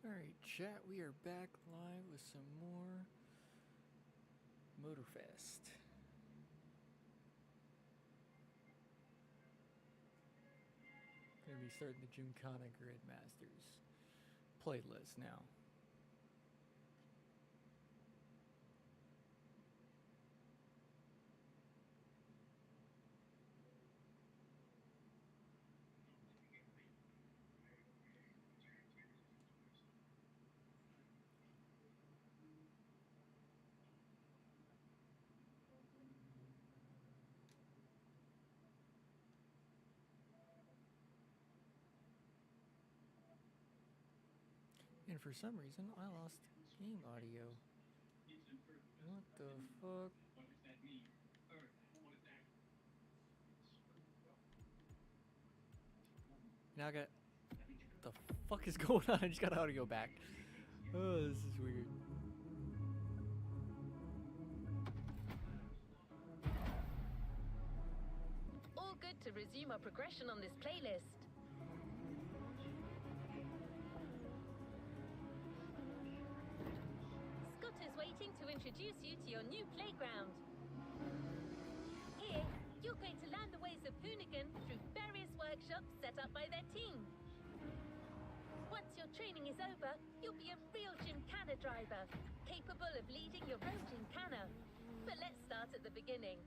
Alright, chat, we are back live with some more Motorfest. Gonna be starting the Gymkhana Gridmasters playlist now. And for some reason, I lost game audio. What the fuck? Now I got... The fuck is going on? I just got audio back. Oh, this is weird. All good to resume our progression on this playlist. Scott is waiting to introduce you to your new playground. Here, you're going to learn the ways of Hoonigan through various workshops set up by their team. Once your training is over, you'll be a real Gymkhana driver, capable of leading your own Gymkhana. But let's start at the beginning.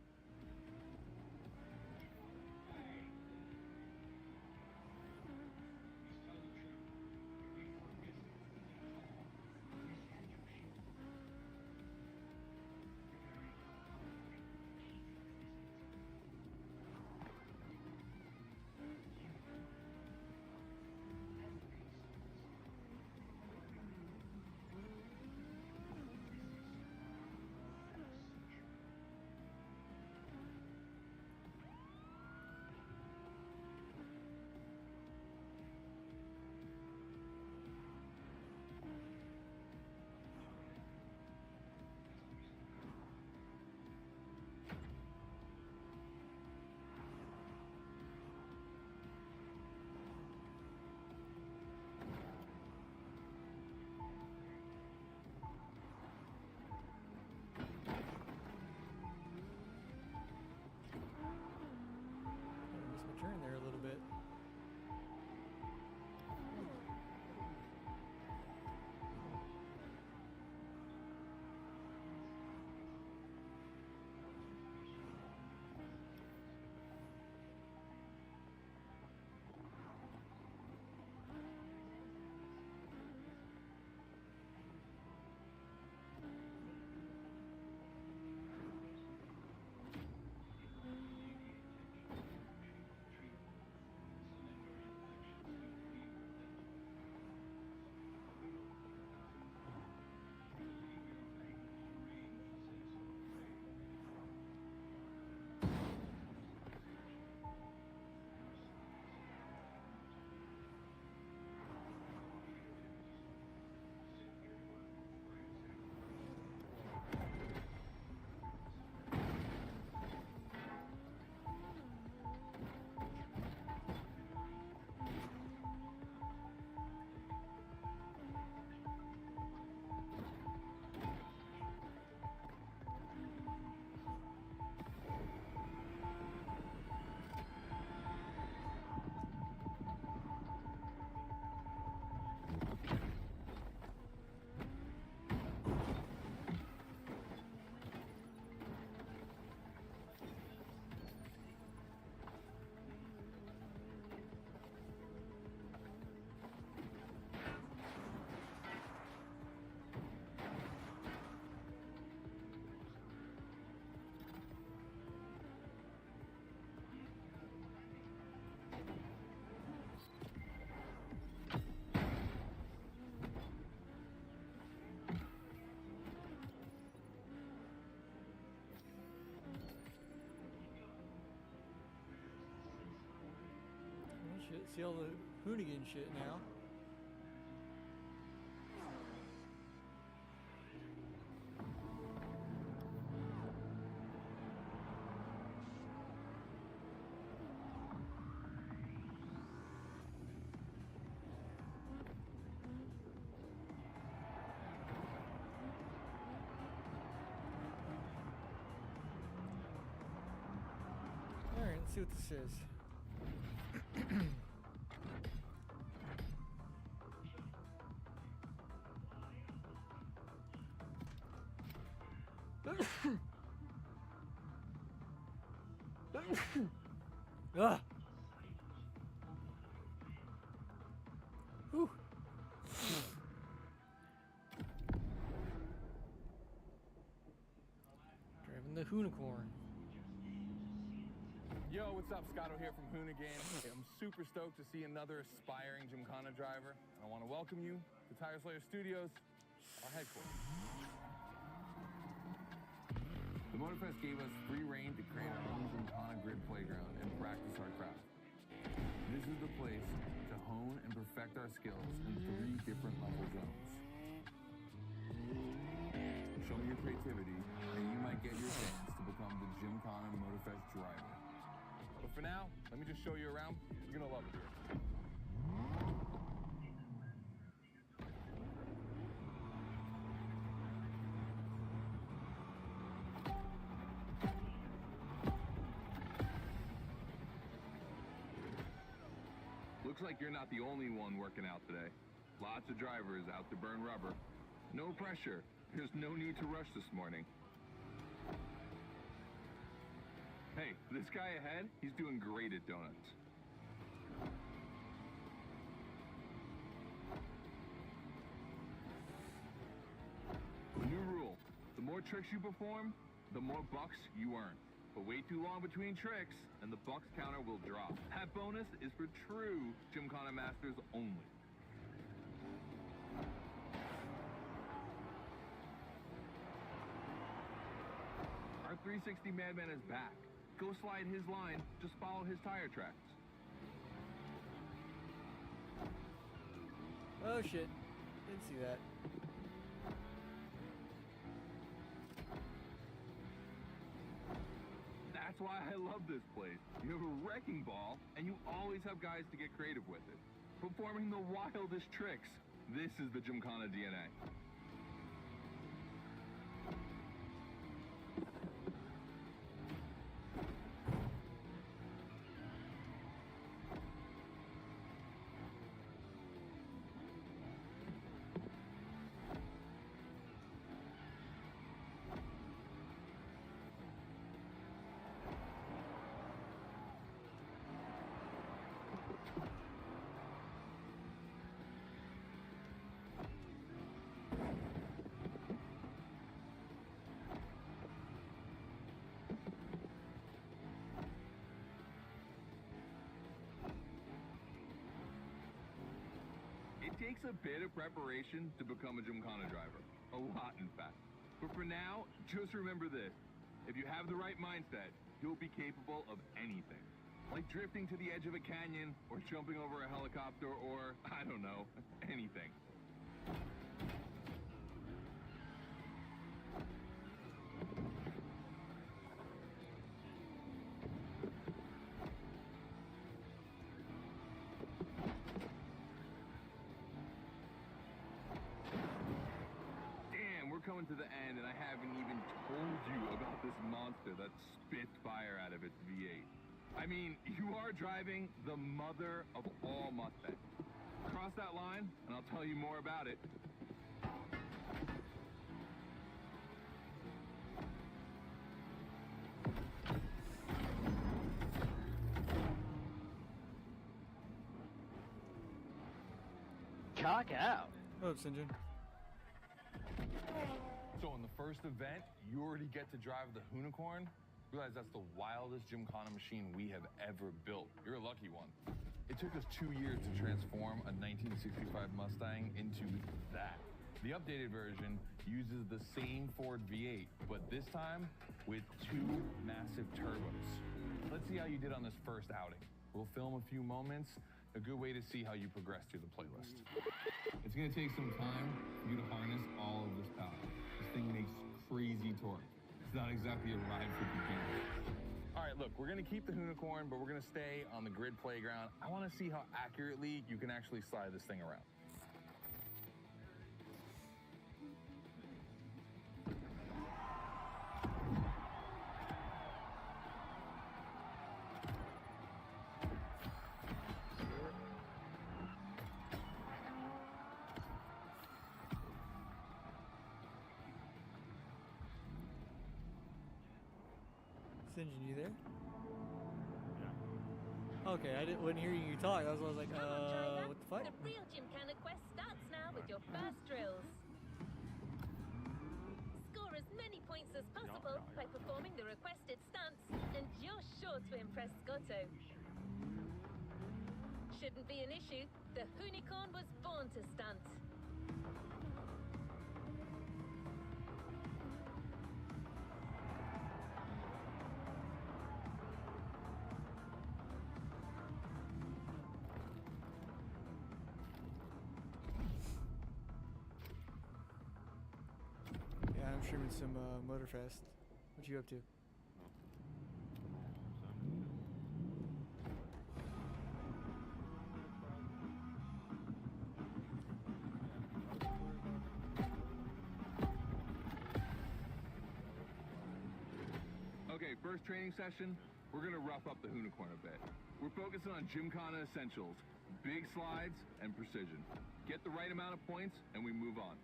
I missed my turn there a little bit. Shit, see all the Hoonigan shit now. see what this is. Ah. Whew. Driving the unicorn. Yo, what's up? Scotto here from Hoonigan. I'm super stoked to see another aspiring Gymkhana driver. I want to welcome you to Tire Slayer Studios, our headquarters. The motorfest gave us free reign to create our own Gymkhana grid playground and practice our craft. This is the place to hone and perfect our skills in 3 different level zones. Show me your creativity, and you might get your chance to become the Gymkhana motorfest driver. But for now, let me just show you around. You're gonna love it here. Looks like you're not the only one working out today. Lots of drivers out to burn rubber. No pressure. There's no need to rush this morning. Hey, this guy ahead, he's doing great at donuts. New rule, the more tricks you perform, the more bucks you earn. But wait too long between tricks, and the bucks counter will drop. That bonus is for true Gymkhana masters only. Our 360 Madman is back. Go slide his line, just follow his tire tracks. Oh shit. Didn't see that. That's why I love this place. You have a wrecking ball, and you always have guys to get creative with it. Performing the wildest tricks. This is the Gymkhana DNA. It takes a bit of preparation to become a Gymkhana driver. A lot, in fact. But for now, just remember this. If you have the right mindset, you'll be capable of anything. Like drifting to the edge of a canyon, or jumping over a helicopter, or, I don't know, anything. Coming to the end, and I haven't even told you about this monster that spits fire out of its V8. I mean, you are driving the mother of all Mustangs. Cross that line, and I'll tell you more about it. Cock out. Oh, St. John. So in the first event, you already get to drive the Hoonicorn. Realize that's the wildest Gymkhana machine we have ever built. You're a lucky one. It took us 2 years to transform a 1965 Mustang into that. The updated version uses the same Ford V8, but this time with 2 massive turbos. Let's see how you did on this first outing. We'll film a few moments, a good way to see how you progress through the playlist. It's gonna take some time for you to harness all of this power. This thing makes crazy torque. It's not exactly a ride for beginners. All right, look, we're gonna keep the Hoonicorn, but we're gonna stay on the grid playground. I wanna see how accurately you can actually slide this thing around. Sinjin, you there? Yeah. Okay, wasn't hearing you talk. That's why I was like, Come on, driver. what the fuck? The real Gymkhana quest starts now with your first drills. Score as many points as possible by performing the requested stunts, and you're sure to impress Scotto. Shouldn't be an issue. The Unicorn was born to stunt. Yeah, I'm streaming some motorfest. What you up to? Okay, first training session, we're gonna rough up the Unicorn a bit. We're focusing on Gymkhana essentials, big slides, and precision. Get the right amount of points, and we move on.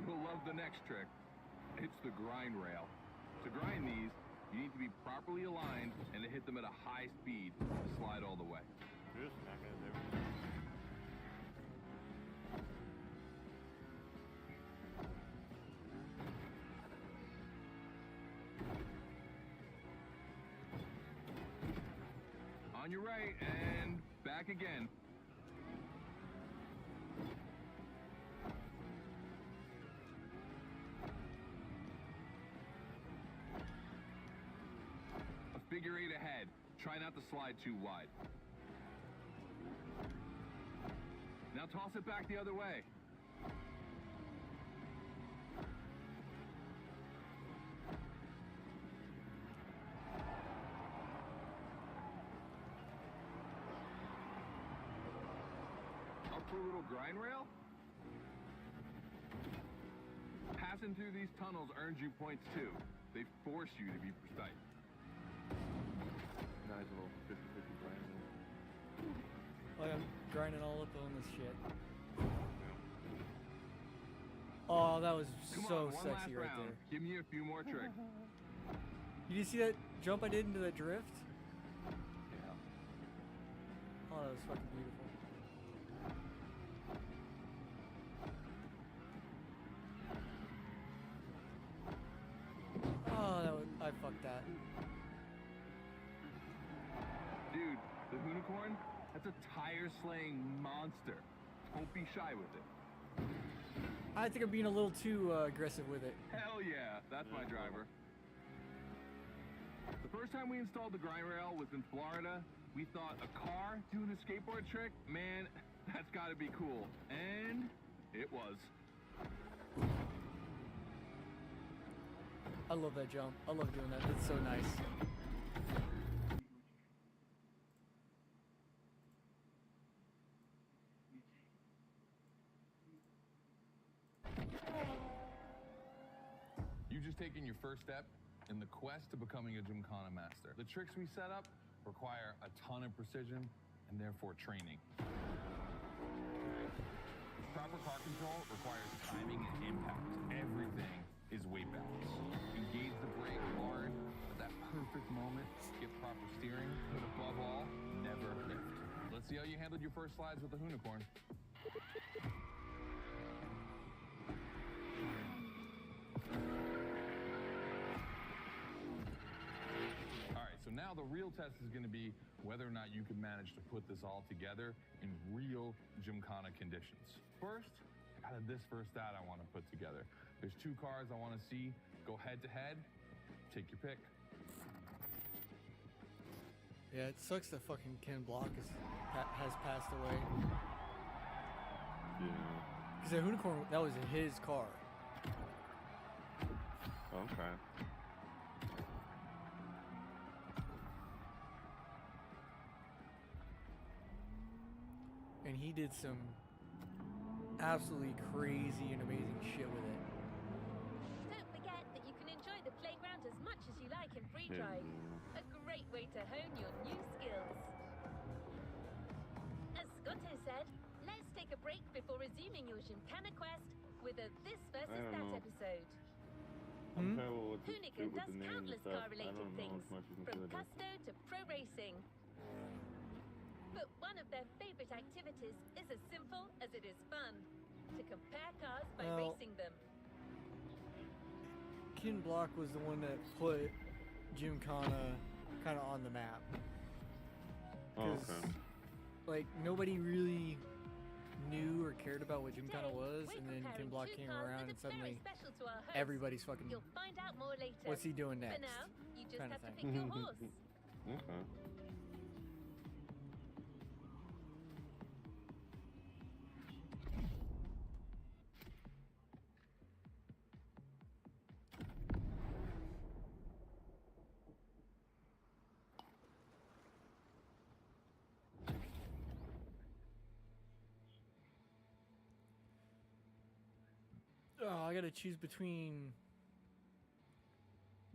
You'll love the next trick. It's the grind rail. To grind these, you need to be properly aligned and to hit them at a high speed to slide all the way. Just smack it there. On your right and back again. A figure eight ahead. Try not to slide too wide. Now toss it back the other way. Up for a little grind rail? Passing through these tunnels earns you points too. They force you to be precise. Nice little 50-50 grind. Like I'm grinding all up on this shit. Oh, that was Come so on, one sexy last right round. there. Give me a few more tricks. Did you see that jump I did into that drift? Yeah. Oh, that was fucking beautiful. Oh, I fucked that. Dude, the Unicorn, that's a tire-slaying monster. Don't be shy with it. I think I'm being a little too aggressive with it. Hell yeah, that's my driver. The first time we installed the grind rail was in Florida. We thought a car doing a skateboard trick, man, that's gotta be cool. And it was. I love that jump. I love doing that. It's so nice. You've just taken your first step in the quest to becoming a Gymkhana master. The tricks we set up require a ton of precision and therefore training. Proper car control requires timing and impact. Everything is weight balance. Engage the brake hard at that perfect moment, get proper steering, but above all, never lift. Let's see how you handled your first slides with the Unicorn. Alright, so now the real test is going to be whether or not you can manage to put this all together in real Gymkhana conditions. First, out of this first stat I want to put together. There's two cars I want to see go head to head. Take your pick. Yeah, it sucks that fucking Ken Block has passed away. Yeah. Because the Unicorn, that was his car. Okay. And he did some absolutely crazy and amazing shit with it. Don't forget that you can enjoy the playground as much as you like in free Yeah. drive. A great way to hone your new skills. As Scotto said, let's take a break before resuming your Gymkhana quest with a This versus I don't That know. episode. I'm terrible with Hoonigan with does the names and countless stuff. I car-related don't know things, as much as from Matilda. custo to pro racing. But one of their favorite activities is as simple as it is fun: to compare cars by Well, racing them. Ken Block was the one that put Gymkhana kind of on the map. Oh, 'Cause, okay. like, nobody really knew or cared about what Gymkhana Today, was, we're and then comparing Ken Block two came cars around that and are suddenly very special to our host. everybody's fucking, You'll find out more later. what's he doing For next? now, you just Kinda have to thing. pick your horse. Okay. Oh, I gotta choose between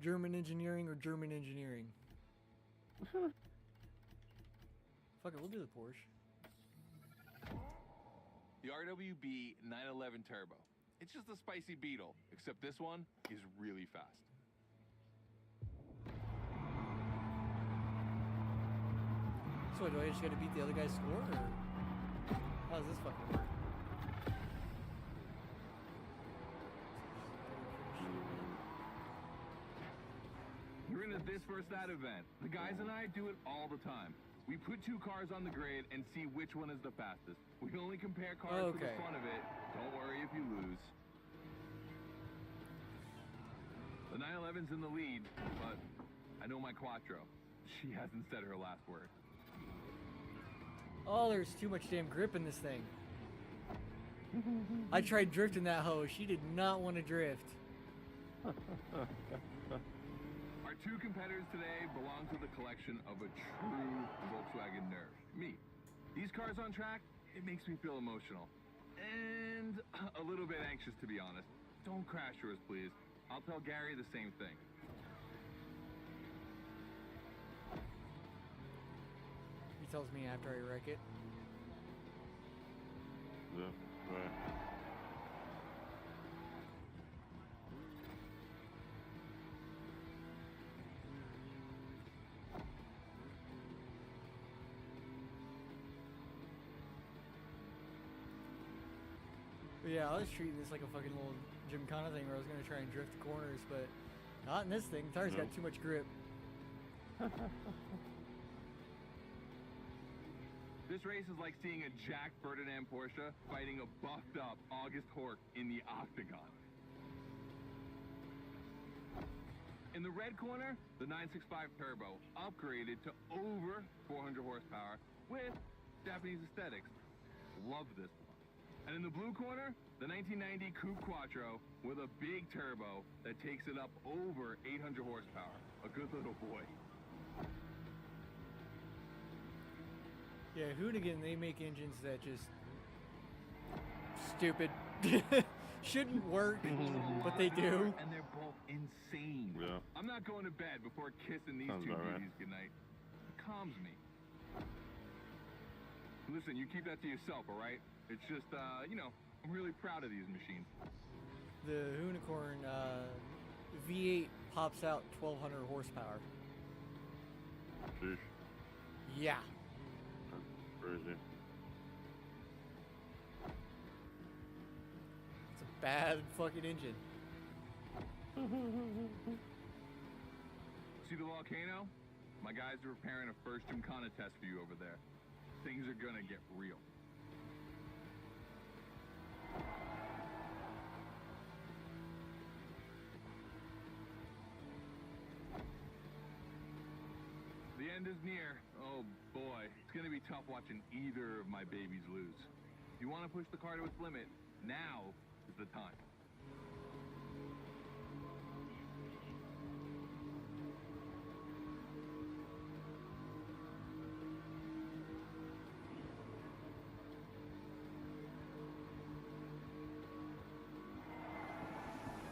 German engineering or German engineering. Fuck it, we'll do the Porsche. The RWB 911 Turbo. It's just a spicy Beetle, except this one is really fast. So do I just gotta beat the other guy's score, or how does this fucking work? You're in a This versus That event. The guys and I do it all the time. We put two cars on the grid and see which one is the fastest. We can only compare cars for the Okay. fun of it. Don't worry if you lose. The 911's in the lead, but I know my Quattro. She hasn't said her last word. Oh, there's too much damn grip in this thing. I tried drifting that hoe. She did not want to drift. Our two competitors today belong to the collection of a true Volkswagen nerd, me. These cars on track, it makes me feel emotional. And a little bit anxious, to be honest. Don't crash yours, please. I'll tell Gary the same thing. He tells me after I wreck it. Yeah, right. But yeah, I was treating this like a fucking little Gymkhana thing where I was gonna try and drift the corners, but not in this thing. The tires got Nope. too much grip. This race is like seeing a Jack Ferdinand Porsche fighting a buffed up August Hork in the octagon. In the red corner, the 965 Turbo, upgraded to over 400 horsepower with Japanese aesthetics. Love this one. And in the blue corner, the 1990 Coupe Quattro with a big turbo that takes it up over 800 horsepower. A good little boy. Yeah, Hoonigan, they make engines that just stupid. Shouldn't work, but they do. And they're both insane. Yeah. I'm not going to bed before kissing these Sounds two about right. beauties goodnight. It calms me. Listen, you keep that to yourself, all right? It's just, you know, I'm really proud of these machines. The Hoonicorn V8 pops out 1,200 horsepower. Sheesh. Yeah. Crazy. It's a bad fucking engine. See the volcano? My guys are preparing a first Gymkhana test for you over there. Things are gonna get real. The end is near. Oh boy, it's gonna be tough watching either of my babies lose. If you want to push the car to its limit, now is the time.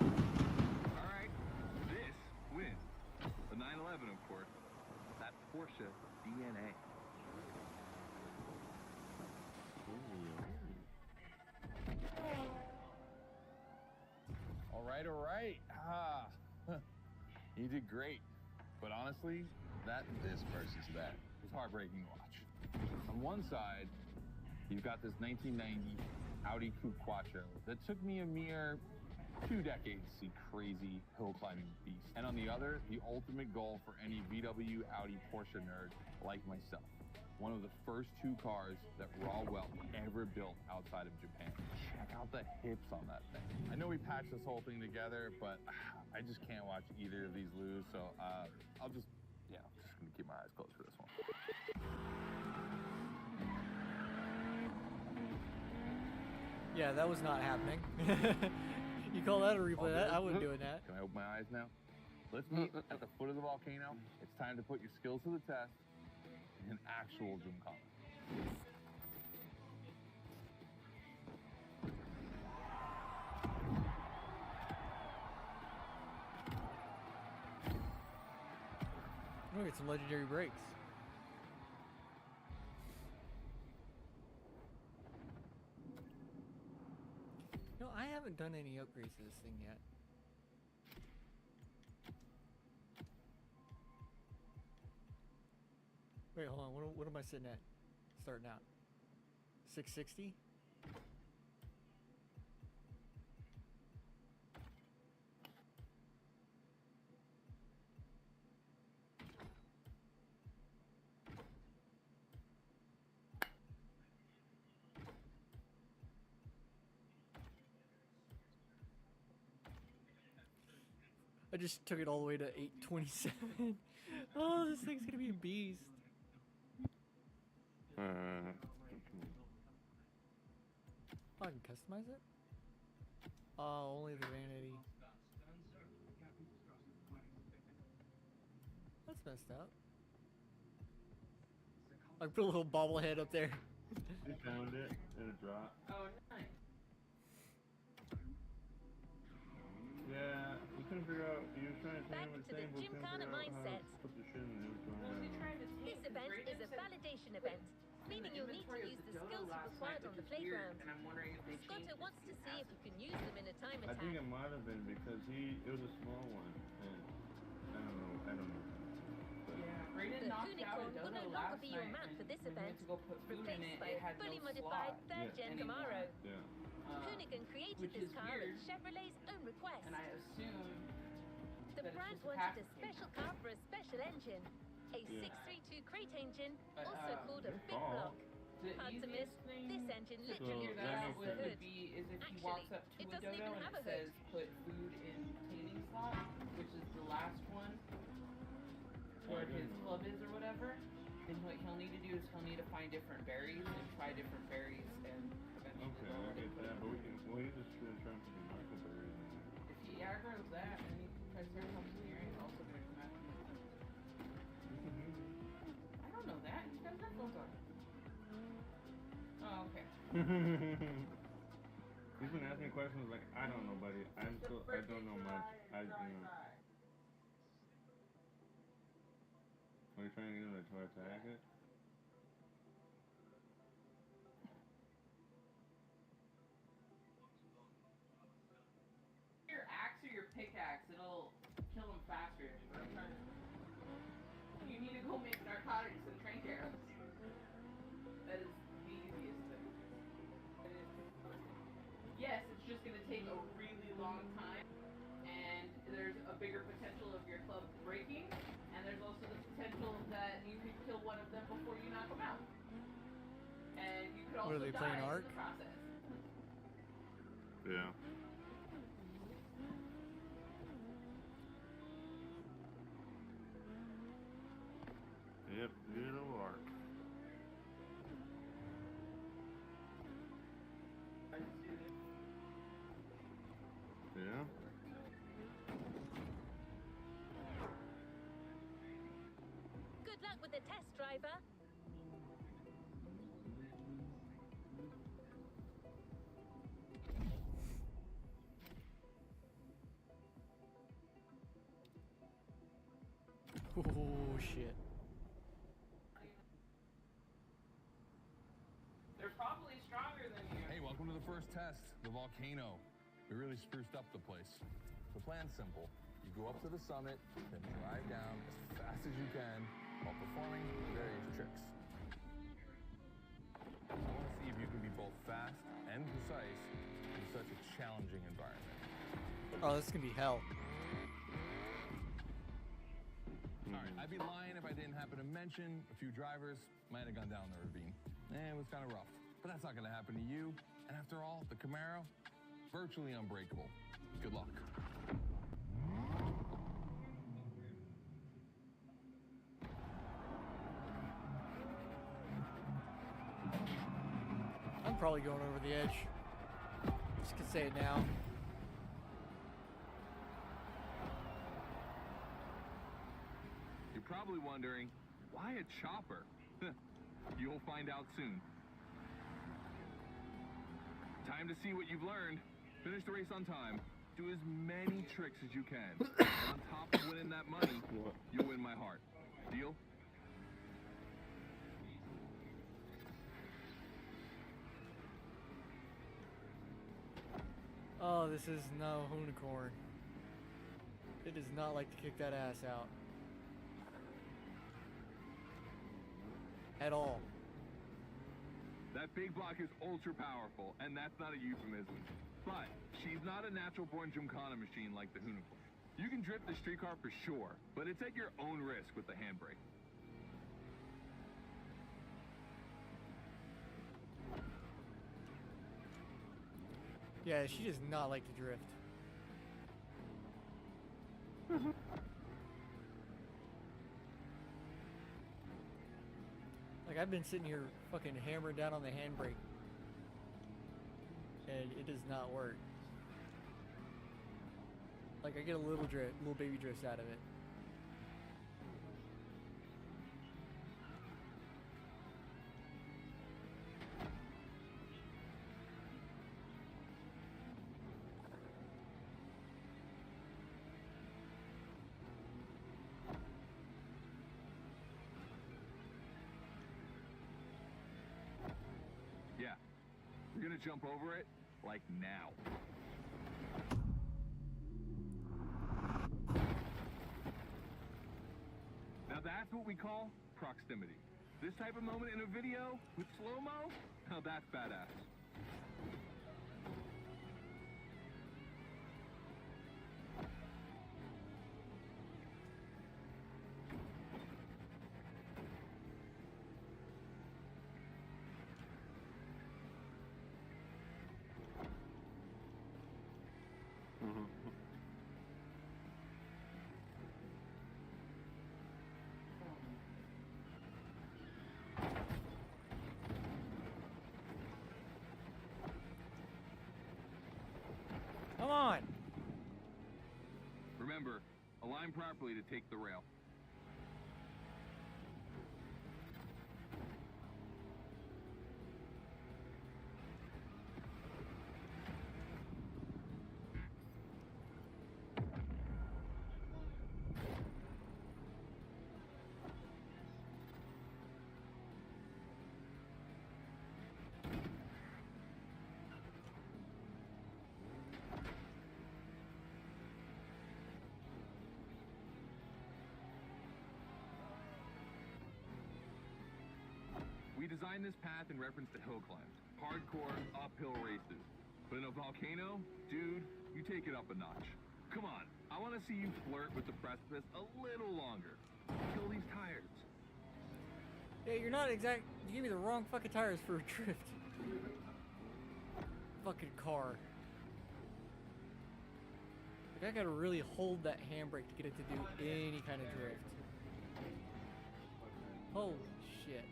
All right, this wins. The 911, of course. That Porsche DNA. All right, all right. Ah, you did great. But honestly, this versus that was heartbreaking to watch. On one side, you've got this 1990 Audi Coupe Quattro that took me a mere 2 decades to see crazy hill climbing beast. And on the other, the ultimate goal for any VW, Audi, Porsche nerd like myself. One of the first 2 cars that Raw Welt ever built outside of Japan. Check out the hips on that thing. I know we patched this whole thing together, but I just can't watch either of these lose, so I'm just gonna keep my eyes closed for this one. Yeah, that was not happening. You call that a replay? I wouldn't do that. Can I open my eyes now? Let's meet at the foot of the volcano. It's time to put your skills to the test in an actual gymkhana. We'll get some legendary breaks. No, I haven't done any upgrades to this thing yet. Wait, hold on. What am I sitting at? Starting out. 660? I just took it all the way to 827. Oh, this thing's gonna be a beast. Oh, I can customize it? Oh, only the vanity. That's messed up. I put a little bobblehead up there. You found it in a drop. Oh, nice. Yeah, we couldn't figure out. He was trying to Back him to the Gymkhana mindset. Put the shit in there. What was he trying to This take? event is a validation event, meaning you'll need to use the skills you acquired on the playground. And I'm wondering if they Scotto wants to see if you can use them in a time I think it attack. might have been because it was a small one, and I don't know. But Yeah, Brayden The knocked out Unicorn a will no dodo longer last be your night, map for and this when we event, went to go put food in replaced it, by it a had fully no modified slot. 3rd-gen anymore. Camaro. yeah. Hoonigan created which this is car weird, at Chevrolet's own request. And I assume The that it's brand just a wanted a package. special car for a special engine, a Yeah. 632 crate engine, But, also called a good big call. block. the Hard to easiest miss. thing This engine to literally figure that that out makes with sense. would be is if he walks Actually, up to it a doesn't dodo even and have it a hood. says put food in cleaning slot, which is the last one where his club is or whatever, then what he'll need to do is he'll need to find different berries and try different berries and eventually Okay, they'll I let him get put that. it But in. he's just trying to be Michaelberry. If he aggroes that and he tries to come to here, he's also going to come after me. I don't know that. He's got headphones on. Oh, okay. He's been asking questions like, I don't know, buddy. I don't know much. Are you trying to get him to try to attack it? Your axe or your pickaxe, it'll kill him faster. You need to go make narcotics and train arrows. That is the easiest thing. Yes, it's just going to take a really long time, and there's a bigger potential of your club breaking, and there's also the potential that you could kill one of them before you knock them out. And you could What also are they die playing, in Ark? the process. Yeah. Yep, good old Ark. Yeah. Good luck with the test, driver. Oh shit. the first test, the volcano. We really spruced up the place. The plan's simple. You go up to the summit, then drive down as fast as you can while performing various tricks. I want to see if you can be both fast and precise in such a challenging environment. Oh, this is gonna be hell. Alright, I'd be lying if I didn't happen to mention a few drivers might have gone down the ravine. It was kind of rough, but that's not gonna happen to you. And after all, the Camaro, virtually unbreakable. Good luck. I'm probably going over the edge. Just gonna say it now. You're probably wondering, why a chopper? You'll find out soon. Time to see what you've learned. Finish the race on time. Do as many tricks as you can. And on top of winning that money, you'll win my heart. Deal? Oh, this is no unicorn. It does not like to kick that ass out. At all. That big block is ultra powerful, and that's not a euphemism. But she's not a natural-born Gymkhana machine like the Unicorn. You can drift the streetcar for sure, but it's at your own risk with the handbrake. Yeah, she does not like to drift. Like, I've been sitting here fucking hammering down on the handbrake, and it does not work. Like, I get a little drift, little baby drifts out of it. Yeah, you're gonna jump over it, like now. Now that's what we call proximity. This type of moment in a video with slow-mo, now that's badass. Come on! Remember, align properly to take the rail. We designed this path in reference to hill climbs, hardcore uphill races. But in a volcano, dude, you take it up a notch. Come on, I want to see you flirt with the precipice a little longer. Kill these tires. Yeah, you're not exact. You gave me the wrong fucking tires for a drift. Fucking car. Like, I gotta really hold that handbrake to get it to do any kind of drift. Holy shit.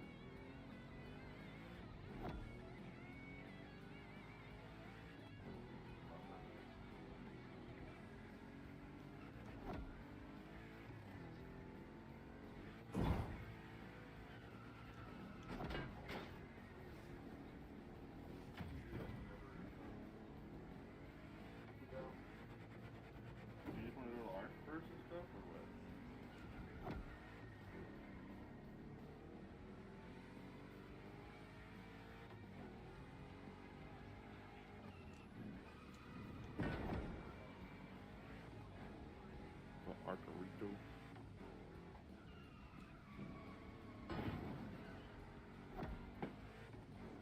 You just want to go to arc first and stuff, or what? Arcarito.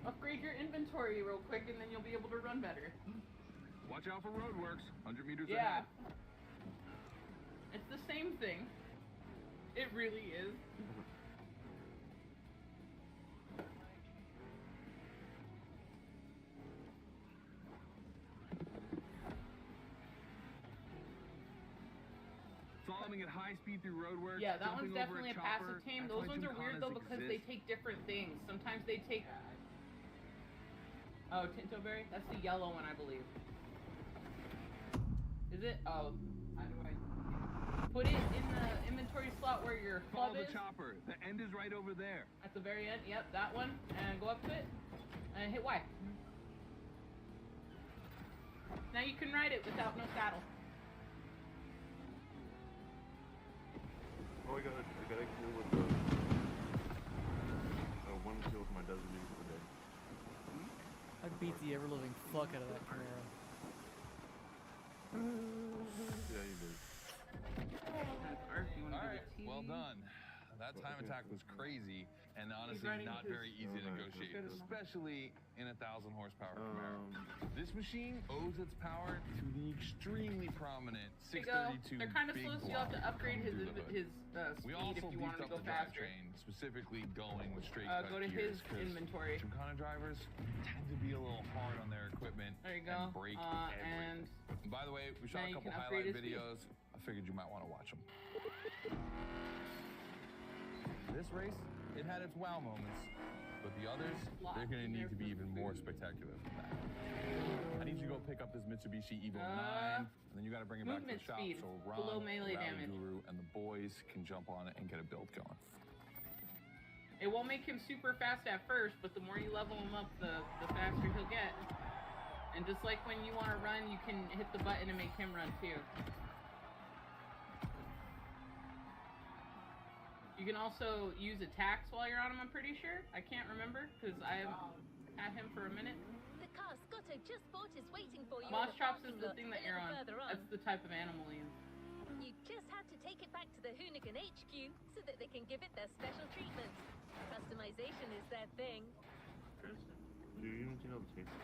Upgrade your inventory real quick, and then you'll be able to run better. Watch out for roadworks. 100 meters Yeah. ahead. It's the same thing. It really is. Slaloming at high speed through roadworks. Yeah, that jumping one's over definitely a chopper. passive tame. That's Those why ones are weird though Gymkhanas because they exist. take different things. Sometimes they take. Oh, Tintoberry? That's the yellow one, I believe. Is it? Oh. How do I. Put it in the inventory slot where your club Follow is. the chopper. The end is right over there. At the very end. Yep, that one. And go up to it. And hit Y. Now you can ride it without no saddle. Oh, I gotta kill with the one kill with my designee for the day. I beat the ever living fuck out of that Camaro. Yeah, you did. Alright, well done. That time attack was crazy and honestly riding not his- very easy to Oh, negotiate, okay. especially in a 1,000 horsepower Camaro. This machine owes its power to the extremely prominent There you go. 632 They're kind of big slow, so you'll have to block upgrade coming his through the hood. We speed also if you beefed wanted to up go the faster. drivetrain, specifically going with straight cut Go to gears, his 'cause inventory. Gymkhana drivers tend to be a little hard on their equipment There you go. and break And everything. By the way, we shot now a you couple can upgrade highlight his speed. videos. I figured you might want to watch them. This race, it had its wow moments, but the others, they're going to need to be even more spectacular than that. I need you to go pick up this Mitsubishi Evo 9, and then you got to bring it back to the movement shop speed, so below Ron, melee Rally damage. Guru, and the boys can jump on it and get a build going. it won't make him super fast at first, but the more you level him up, the faster he'll get. And just like when you want to run, you can hit the button and make him run too. You can also use attacks while you're on him, I'm pretty sure. I can't remember, because I had him for a minute. The car Scotto just bought is waiting for you. Moss in the Chops parking is the lot thing a that you're little on. further That's the type of animal he is. You just have to take it back to the Hoonigan HQ so that they can give it their special treatment. Customization is their thing. Do you even think I'll take it?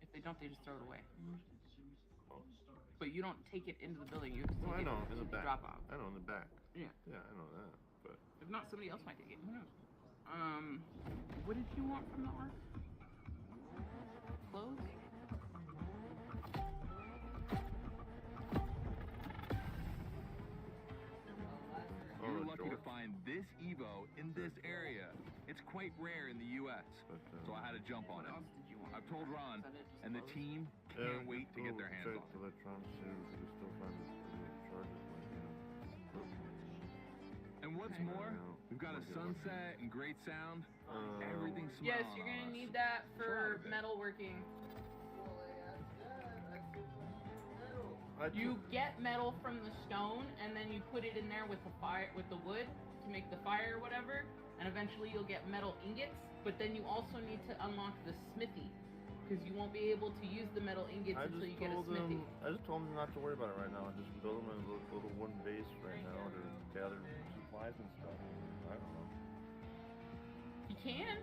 If they don't, they just throw it away. Oh. But you don't take it into the building. You have to No, take I know, it in the back. drop off. I know, in the back. Yeah. Yeah, I know that. But If not, somebody else might take it. Who knows? What did you want from the arc? Clothes? You were Oh, lucky to George. find this Evo in this area. It's quite rare in the U.S., so I had to jump on What it. else did you want? I've told Ron, Is that it? Just and the clothes? team can't wait to get their hands on it. Electronics too, we still find the charges like, And what's Okay. more, Yeah. we've got a sunset and great sound. Um, Everything's Yes, smiling you're on gonna us. need that We're out for of it. metalworking. I You took- get metal from the stone, and then you put it in there with the fire, with the wood to make the fire or whatever, and eventually you'll get metal ingots. But then you also need to unlock the smithy, because you won't be able to use the metal ingots I until just you get a told smithy. him. I just told him not to worry about it right now. Just build him a little one base right now to gather supplies and stuff. I don't know. You can.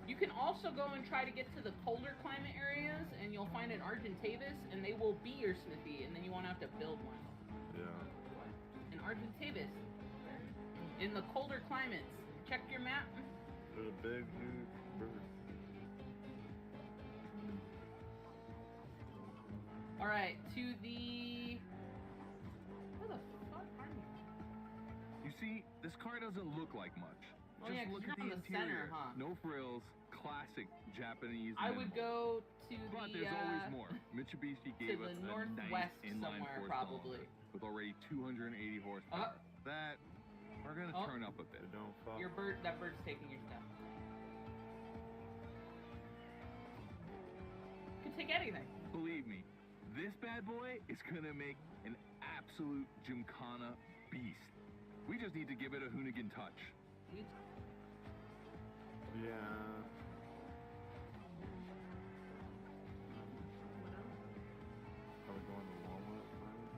You can also go and try to get to the colder climate areas, and you'll find an Argentavis, and they will be your smithy, and then you won't have to build one. Yeah. An Argentavis. In the colder climates. Check your map. There's a big, huge river. Alright, to the... Where the fuck are you? You see, this car doesn't look like much. Oh, Just yeah, 'cause look you're at the on the center, interior. huh? No frills, classic Japanese. I would minimal. go to But the, there's always more. Mitsubishi gave the us a northwest nice inline somewhere, four probably. cylinder with already 280 horsepower. That we're gonna Oh. turn up a bit. They don't fall. That bird's taking your stuff. Could take anything. Believe me, this bad boy is gonna make an absolute Gymkhana beast. We just need to give it a Hoonigan touch. Yeah. Probably going to Walmart. Probably.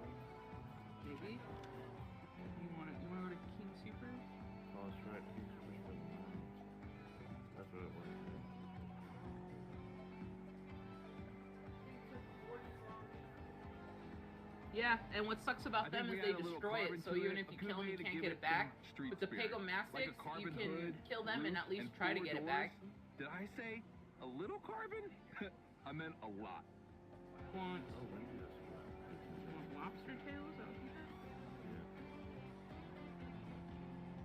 Yeah, and what sucks about them is they destroy it, so even if you kill them, you can't get it back. With the Pagomastics, you can kill them and at least try to get it back. Did I say a little carbon? I meant a lot. Want Oh, maybe that's lobster tails?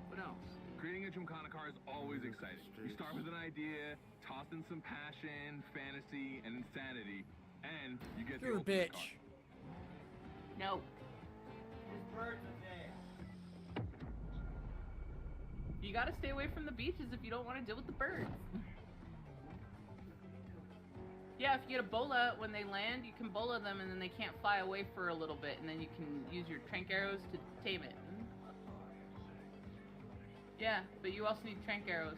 What else? Creating a Gymkhana car is always exciting. You start with an idea, toss in some passion, fantasy, and insanity, and you get You're a the ultimate bitch. car. No. You gotta stay away from the beaches if you don't want to deal with the birds. Yeah, if you get a bola when they land, you can bola them and then they can't fly away for a little bit, and then you can use your trank arrows to tame it. Yeah, but you also need trank arrows.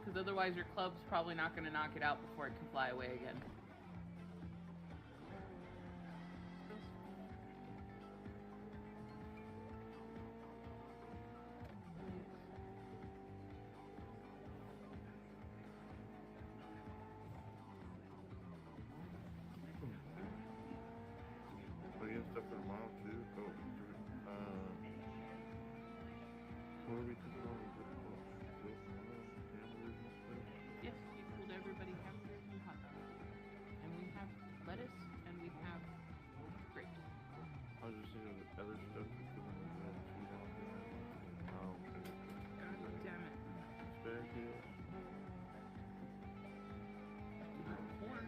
Because otherwise your club's probably not going to knock it out before it can fly away again. But you have stuff for tomorrow too. Go. What are we cooking on? Yes, we told everybody hamburgers and hot dogs. And we have lettuce and we have grapes. I was just thinking of other stuff for cooking on the food out there. God damn it. Asparagus. Corn.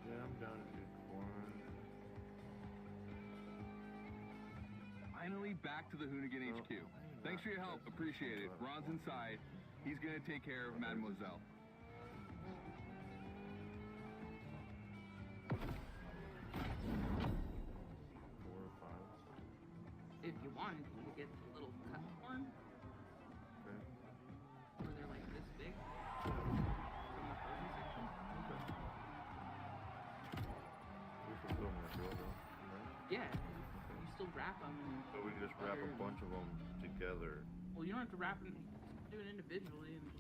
Yeah, I'm down to do corn. Finally back to the Hoonigan HQ. Thanks for your help. Appreciate it. Ron's inside. He's going to take care of Mademoiselle. 4 or 5. If you want, you can get the little cut corn. Okay. Where they're like this big. From the frozen section. We're fulfilling our bill though, right? Yeah. You still wrap them. And So we can just wrap a bunch of them together. well, you don't have to wrap them. Do it individually and just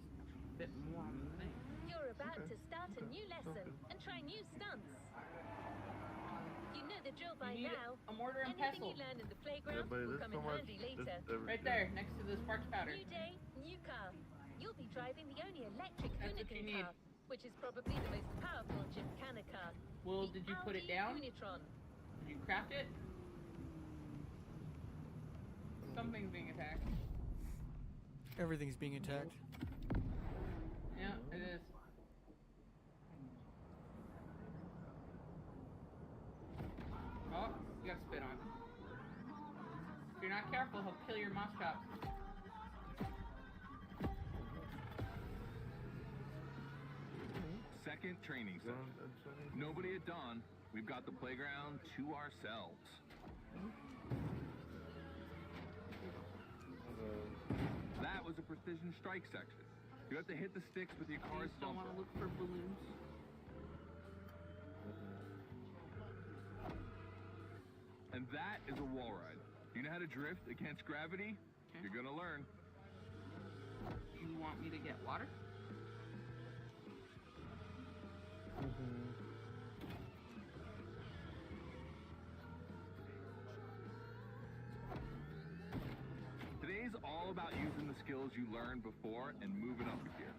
fit more on the thing. You're about to start a new lesson and try new stunts. You know the drill by You need now. a mortar and Anything pestle. you learn in the Yeah, playground but will there's come so in much. handy later. Right there, next to the sparks powder. New day, new car. You'll be driving the only electric That's what you Hoonigan need. car, which is probably the most powerful Gymkhana car. Well, The did you put it Audi down? Unitron. Did you craft it? Something's being attacked. Everything's being attacked. Yeah, it is. Oh, you got spit on. If you're not careful, he'll kill your moss chops. Second training session. Nobody at dawn. We've got the playground to ourselves. That was a precision strike section. You have to hit the sticks with your You car's just don't want to bumper. look for balloons. And that is a wall ride. You know how to drift against gravity? Okay. You're gonna learn. You want me to get water? Today's all about using the skills you learned before and moving up a gear.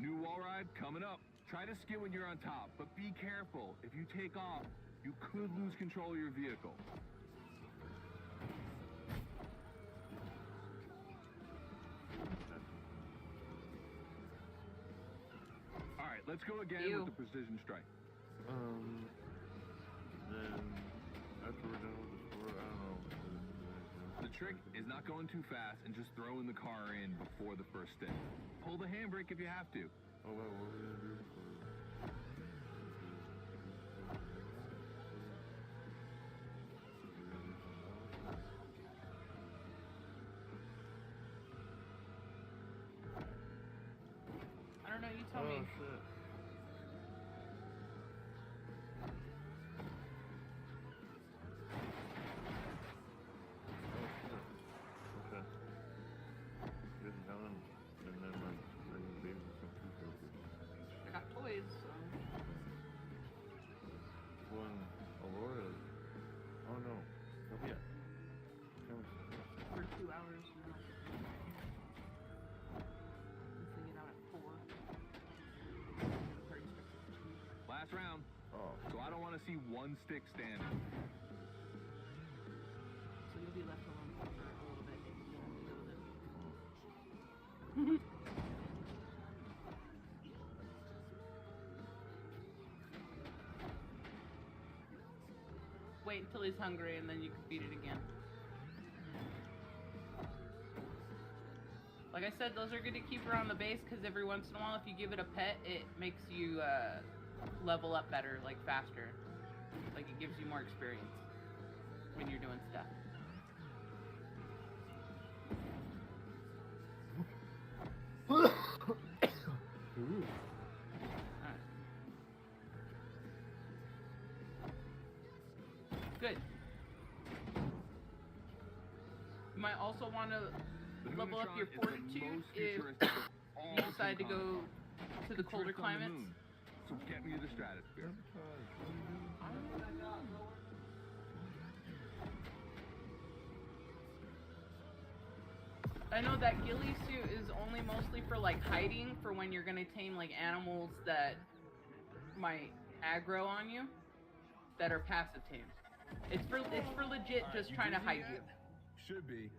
New wall ride coming up. Try to skid when you're on top, but be careful. If you take off, you could lose control of your vehicle. All right, let's go again Ew. with the precision strike. Then after we're done with the sport, I don't know. The trick is not going too fast and just throwing the car in before the first stick. Pull the handbrake if you have to. Oh, wait, what are we gonna do? I don't know, you tell me. Oh shit. want to see one stick standing. So you'll be left alone for a little bit. Wait until he's hungry and then you can feed it again. Like I said, those are good to keep around the base because every once in a while if you give it a pet, it makes you level up better, like faster. Like it gives you more experience when you're doing stuff. Good. You might also want to level up your fortitude if you decide to go to the colder climates. So get me to the stratosphere. I know that ghillie suit is only mostly for like hiding for when you're gonna tame like animals that might aggro on you that are passive tames. It's for legit just trying to hide you. Should be.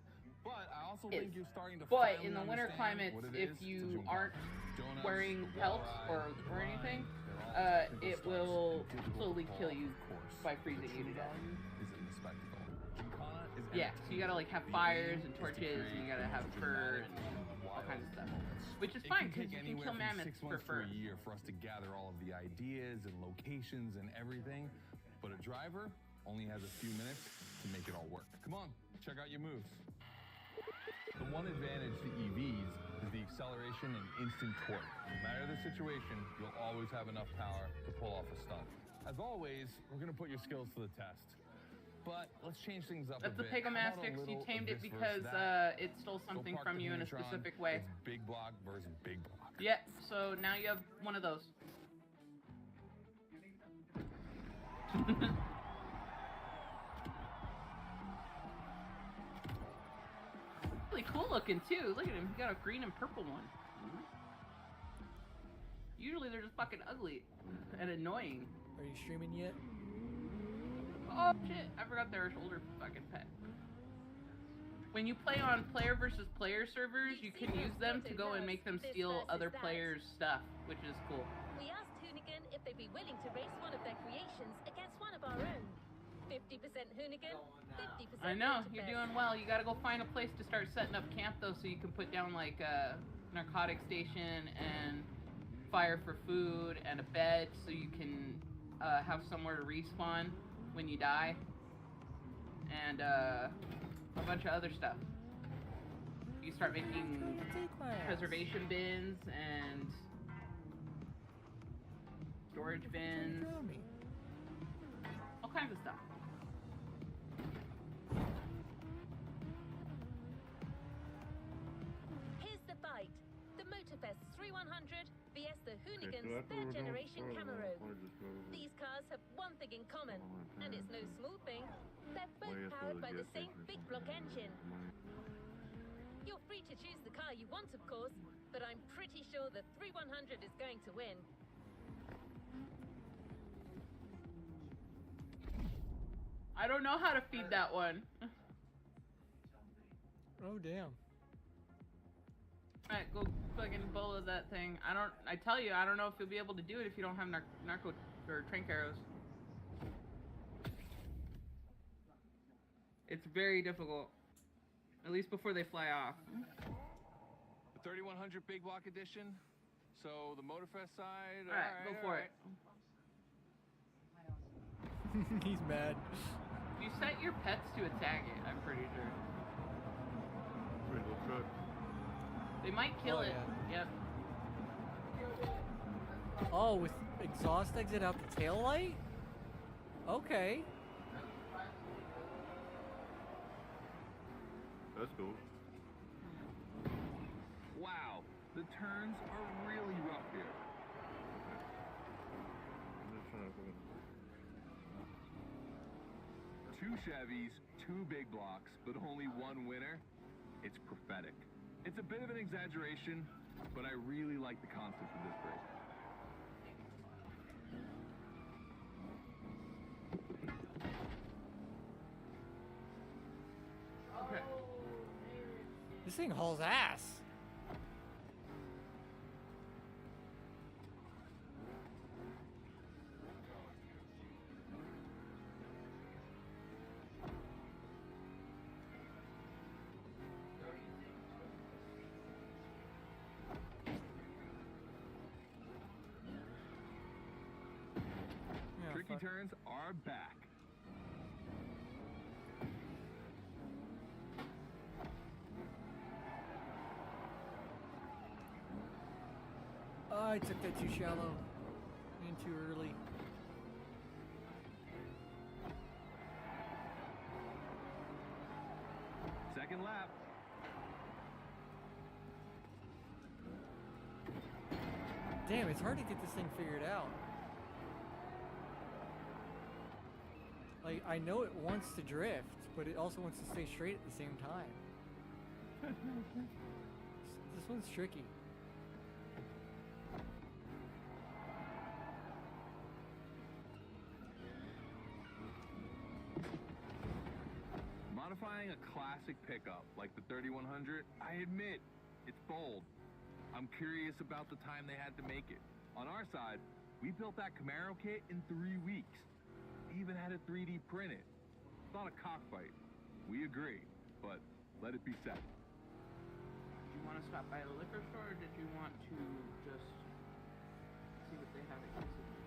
But I also think you're starting to But finally in the winter understand climates, what it if is to you jump aren't on. Donuts, wearing the pelts wall or ride, the anything, ride, they're all it simple will steps and difficult slowly to kill follow, you of course. by freezing The you true to death. value is in the spectacle. Gymkhana is Yeah, so you gotta like have The fires aim and is to torches, and you gotta create have fur dramatic, and all kinds of stuff. moments. Which is It fine can because take you can anywhere kill from mammoths 6 for months to fur. a year for us to gather all of the ideas and locations and everything, but a driver only has a few minutes to make it all work. Come on, check out your moves. The one advantage to EVs is the acceleration and instant torque. No matter the situation, you'll always have enough power to pull off a stunt. As always, we're gonna put your skills to the test. But let's change things up That's a the bit. How about a Pegomastix. You little tamed of it this because versus that? it stole Go something park from the you in a Hunatron. specific way. It's big block versus big block. Yeah, so now you have one of those. Really cool looking too. Look at him. He got a green and purple one. Usually they're just fucking ugly and annoying. Are you streaming yet? Oh shit! I forgot they're a shoulder fucking pet. When you play on player versus player servers, you can use them to go and make them steal other players' stuff, which is cool. We asked Hoonigan if they'd be willing to race one of their creations against one of our own. 50% Hoonigan, 50% I know, motorfest. you're doing well. You gotta go find a place to start setting up camp though, so you can put down like a narcotic station and fire for food and a bed so you can have somewhere to respawn when you die. And a bunch of other stuff. You start making preservation bins and storage bins, all kinds of stuff. Here's the fight. The Motorfest 3100 vs the Hoonigan's third generation Camaro. These cars have one thing in common, and it's no small thing. They're both powered by the same big block engine. You're free to choose the car you want, of course, but I'm pretty sure the 3100 is going to win. I don't know how to feed that one. Oh damn. Alright, go fucking bowl of that thing. I tell you, I don't know if you'll be able to do it if you don't have narco or trank arrows. It's very difficult. At least before they fly off. The 3100 big block edition. So the Motorfest side. Alright, go for it. He's mad. You set your pets to attack it, I'm pretty sure. Pretty cool truck. They might kill Oh, it. yeah. Yep. Oh, with exhaust exit out the tail light? Okay. That's cool. Wow, the turns are really rough here. I'm just trying to fucking... 2 Chevys, 2 big blocks, but only 1 winner. It's prophetic. It's a bit of an exaggeration, but I really like the concept of this race. This thing hauls ass. Yeah, Tricky fuck. turns are back. Oh, I took that too shallow and too early. Second lap. Damn, it's hard to get this thing figured out. Like, I know it wants to drift, but it also wants to stay straight at the same time. This one's tricky. Modifying a classic pickup like the 3100, I admit, it's bold. I'm curious about the time they had to make it. On our side, we built that Camaro kit in 3 weeks. We even had it 3D printed. It's not a cockfight. We agree, but let it be said. Do you want to stop by the liquor store, or did you want to just see what they have at consideration?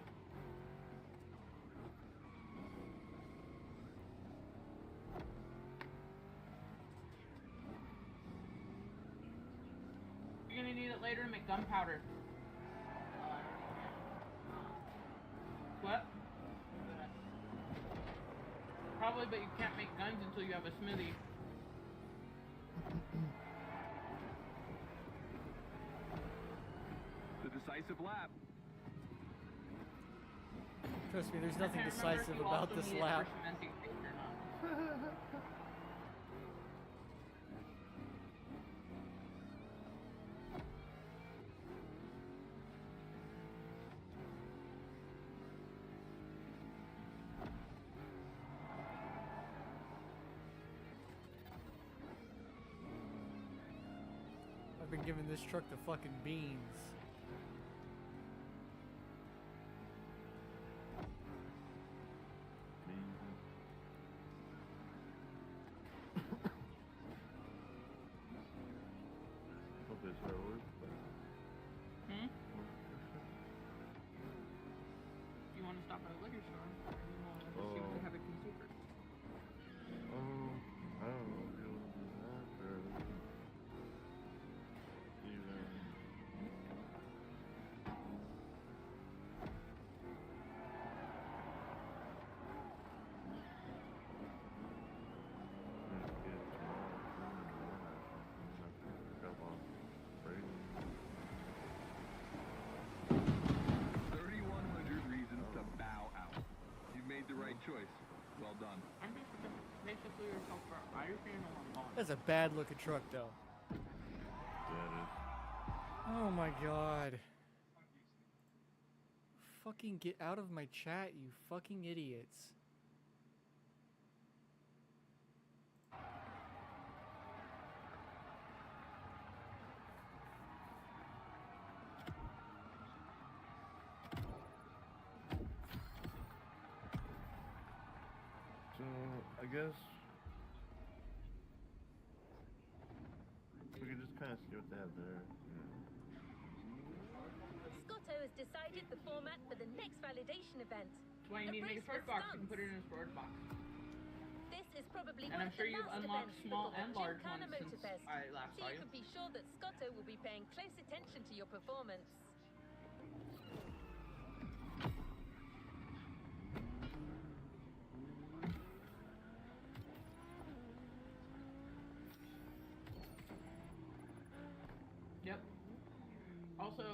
You're gonna need it later to make gunpowder. What? Probably, but you can't make guns until you have a smithy. The decisive lap. Trust me, there's I nothing can't remember if decisive you about also this need it lap. for cementing paste or not. I've been giving this truck the fucking beans. Hope this will work. Hmm? Do you want to stop at a liquor store? Or do you want to see what they have at considered? I don't know if you want to do that or even. Pick up on freight. 3,100 reasons to bow out. You made the right choice. Well done. I'm basically yourself for Irishman or Long. That's a bad looking truck though. That is. Oh my god. Fucking get out of my chat, you fucking idiots. So, I guess we can just kind of see what they have there. Scotto has decided the format for the next validation event. That's why you A need to make a race storage with box. You can stunts. put it in a storage box. This is probably And one I'm of sure the you've last unlocked events small before and the large Gymkhana ones since Motorfest. I last So saw you you. can be sure that Scotto will be paying close attention to your performance. Yep. Also,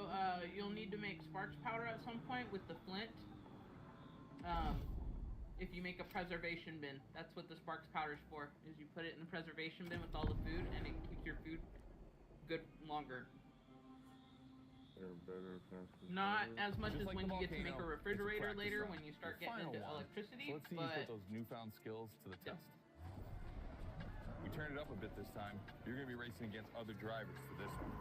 you'll need to make sparks powder at some point with the flint. If you make a preservation bin, that's what the sparks powder is for. Is you put it in the preservation bin with all the food, and it keeps your food good longer. Better, faster. Not as much Just as like when the you get to volcano, make a it's a refrigerator practice later run. when you start Your getting final into one. electricity, So let's see you but put those newfound skills to the test. We We turned it up a bit this time. You're going to be racing against other drivers for this one.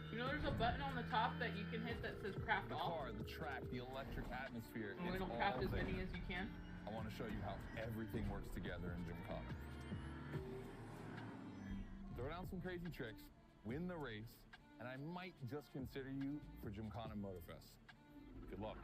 You know there's a button on the top that you can hit that says craft The all? car, the track, the electric atmosphere, And it's it'll all craft as there. many as you can. I want to show you how everything works together in Gymkhana. Throw down some crazy tricks, win the race, and I might just consider you for Gymkhana Motorfest. Good luck.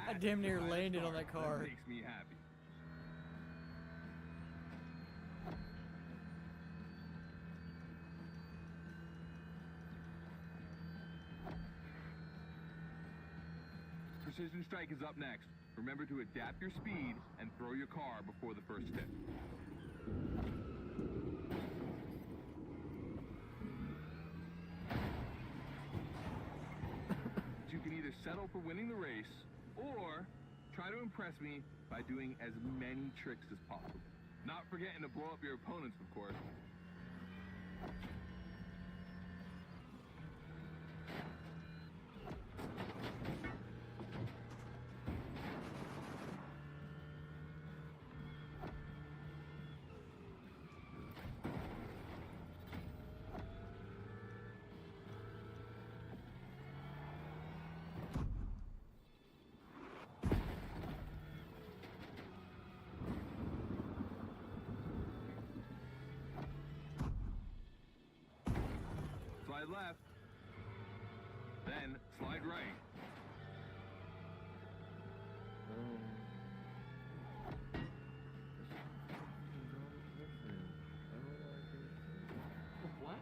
I damn near landed on that car. Makes me happy. Precision Strike is up next. Remember to adapt your speed and throw your car before the first tip. You can either settle for winning the race or try to impress me by doing as many tricks as possible. Not forgetting to blow up your opponents, of course. Slide left, then slide right. What?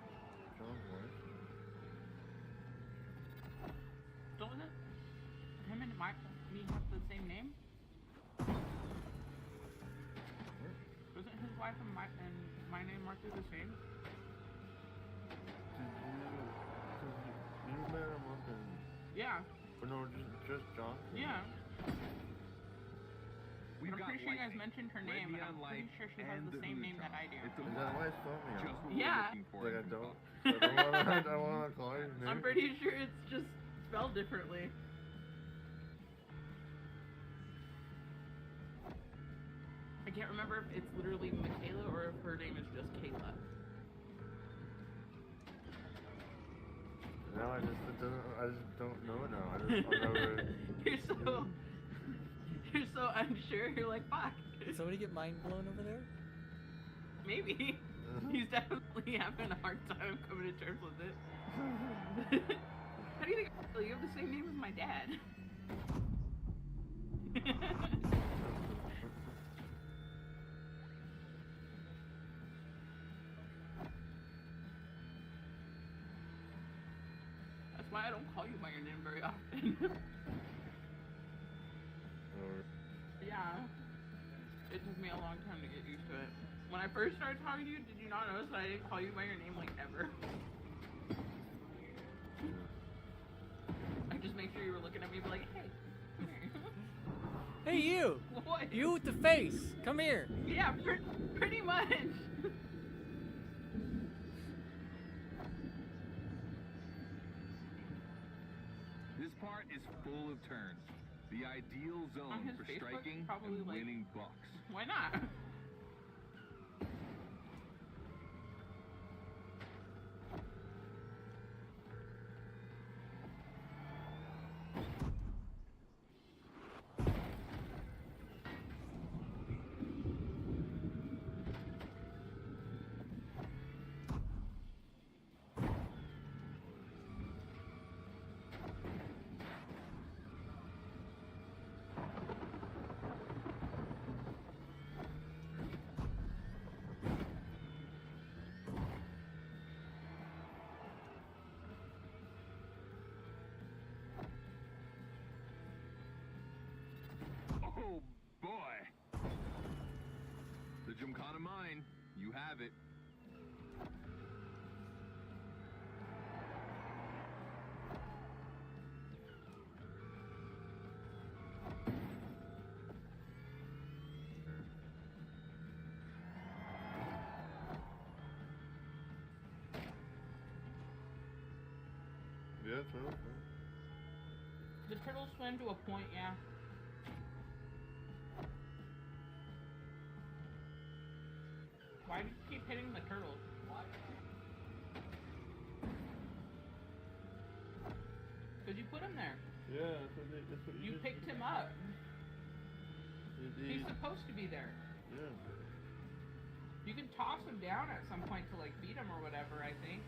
John's voice. Don't it? Him and me have the same name? Wasn't his wife and my name marked as the same? You met him up in... Yeah. But no, just John? Yeah. We've I'm got pretty sure you guys lightning, mentioned her red name, and neon I'm pretty light, sure she has and the same name that I do. It's a Is that lot. why it's told me? Just what Yeah. we're looking for. Like in I Gymkhana. don't want to call your name. I'm pretty sure it's just spelled differently. I can't remember if it's literally Michaela or if her name is just Kayla. No, I just don't know now. I've never... You're so unsure. You're like, fuck. Did somebody get mind blown over there? Maybe. He's definitely having a hard time coming to terms with it. How do you think I feel? You have the same name as my dad. That's why I don't call you by your name very often. Yeah. It took me a long time to get used to it. When I first started talking to you, did you not notice that I didn't call you by your name like ever? I just make sure you were looking at me and be like, hey, come here. Hey, you! What? You with the face! Come here! Yeah, pretty much. This part is full of turns. The ideal On zone his for Facebook, striking probably, and like- winning bucks. Why not? Yeah, turtle. The turtles swim to a point, yeah. Why do you keep hitting the turtles? Because you put him there. Yeah, that's what You picked him up. He, He's supposed to be there. yeah. You can toss him down at some point to like beat him or whatever, I think.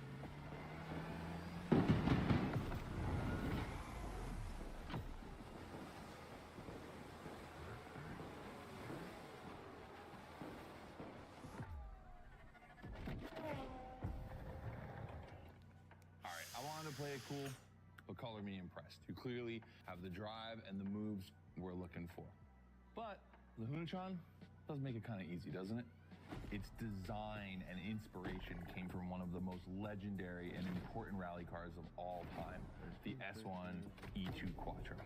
Alright, I wanted to play it cool, but color me impressed. You clearly have the drive and the moves we're looking for. But the Hunatron does make it kind of easy, doesn't it? Its design and inspiration came from one of the most legendary and important rally cars of all time, the S1 E2 Quattro.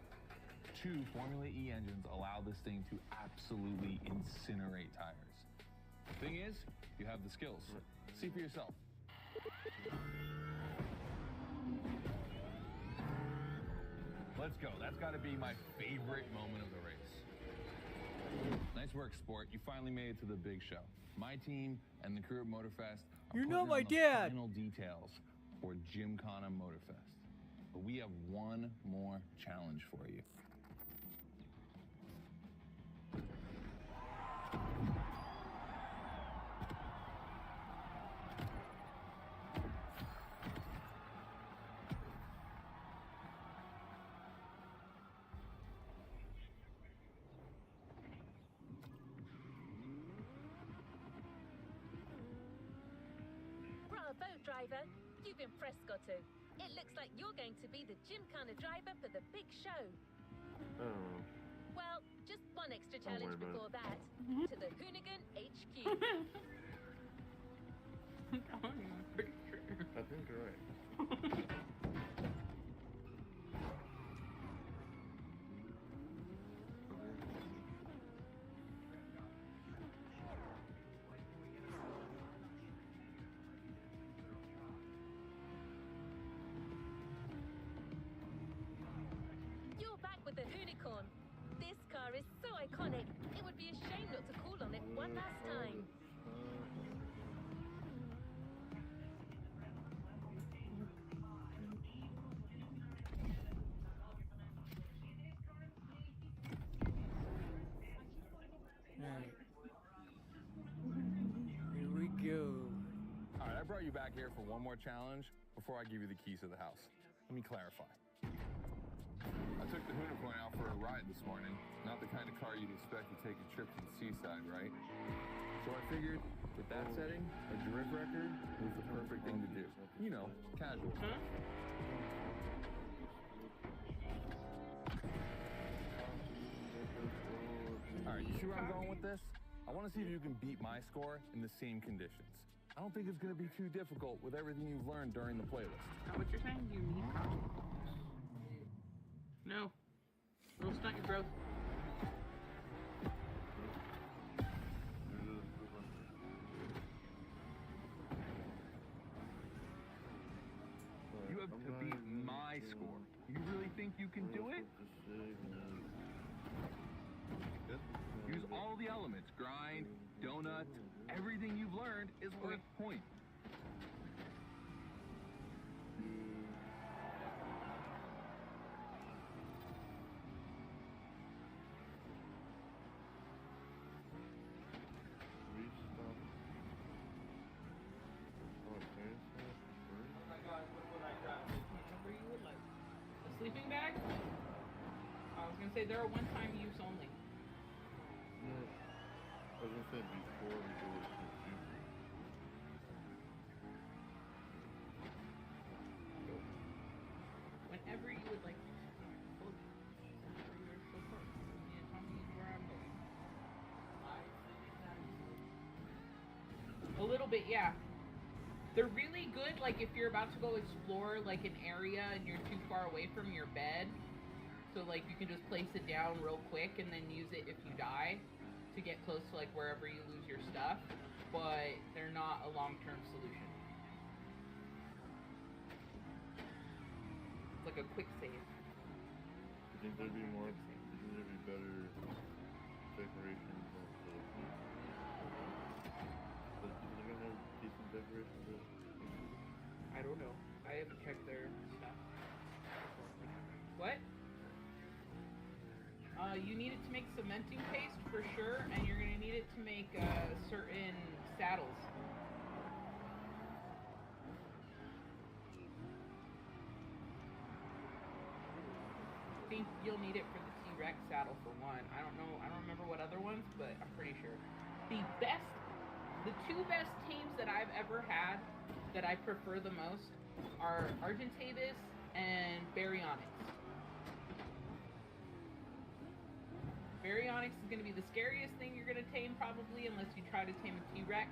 2 Formula E engines allow this thing to absolutely incinerate tires. Thing is, you have the skills. See for yourself. Let's go. That's got to be my favorite moment of the race. Nice work, Sport. You finally made it to the big show. My team and the crew at Motorfest are You're not putting my on the dad. final details for Gymkhana Motorfest. But we have one more challenge for you. Bravo, driver. You've impressed Goto. It looks like you're going to be the Gymkhana driver for the big show. Oh. Well, just one extra Don't worry challenge about before that. To the Hoonigan HQ. I think you're right. You're back with the Hoonicorn. This car is so iconic, it would be a shame not to call on it one last time. Alright. Here we go. All right, I brought you back here for one more challenge before I give you the keys to the house. Let me clarify. I took the Hoonicorn out for a ride this morning. Not the kind of car you'd expect to take a trip to the seaside, right? So I figured, with that setting, a drift record was the perfect thing to do. You know, casual. All right, you see where I'm going with this? I want to see if you can beat my score in the same conditions. I don't think it's going to be too difficult with everything you've learned during the playlist. Is that what you're saying? You need coffee? No. It'll stunt your growth. You have to beat my score. You really think you can do it? Use all the elements. Grind, donut, everything you've learned is worth points. Whatever you would like. A sleeping bag? I was gonna say there are one-time use only. No. I was gonna say before we go to the gym. Whenever you would like to. You're so close. Yeah, tell me where I'm going. A little bit, yeah. They're really good, like, if you're about to go explore, like, an area and you're too far away from your bed. So, like, you can just place it down real quick and then use it if you die to get close to, like, wherever you lose your stuff. But they're not a long-term solution. like a quick save. You think there'd be more? You think there'd be better decorations than Philippines? But they're gonna have decent decorations. I don't know. I haven't checked their stuff. What? You need it to make cementing paste for sure, and you're gonna need it to make certain saddles. I think you'll need it for the T-Rex saddle for one. I don't know. I don't remember what other ones, but I'm pretty sure. The two best teams that I've ever had that I prefer the most are Argentavis and Baryonyx. Baryonyx is going to be the scariest thing you're going to tame probably unless you try to tame a T-Rex.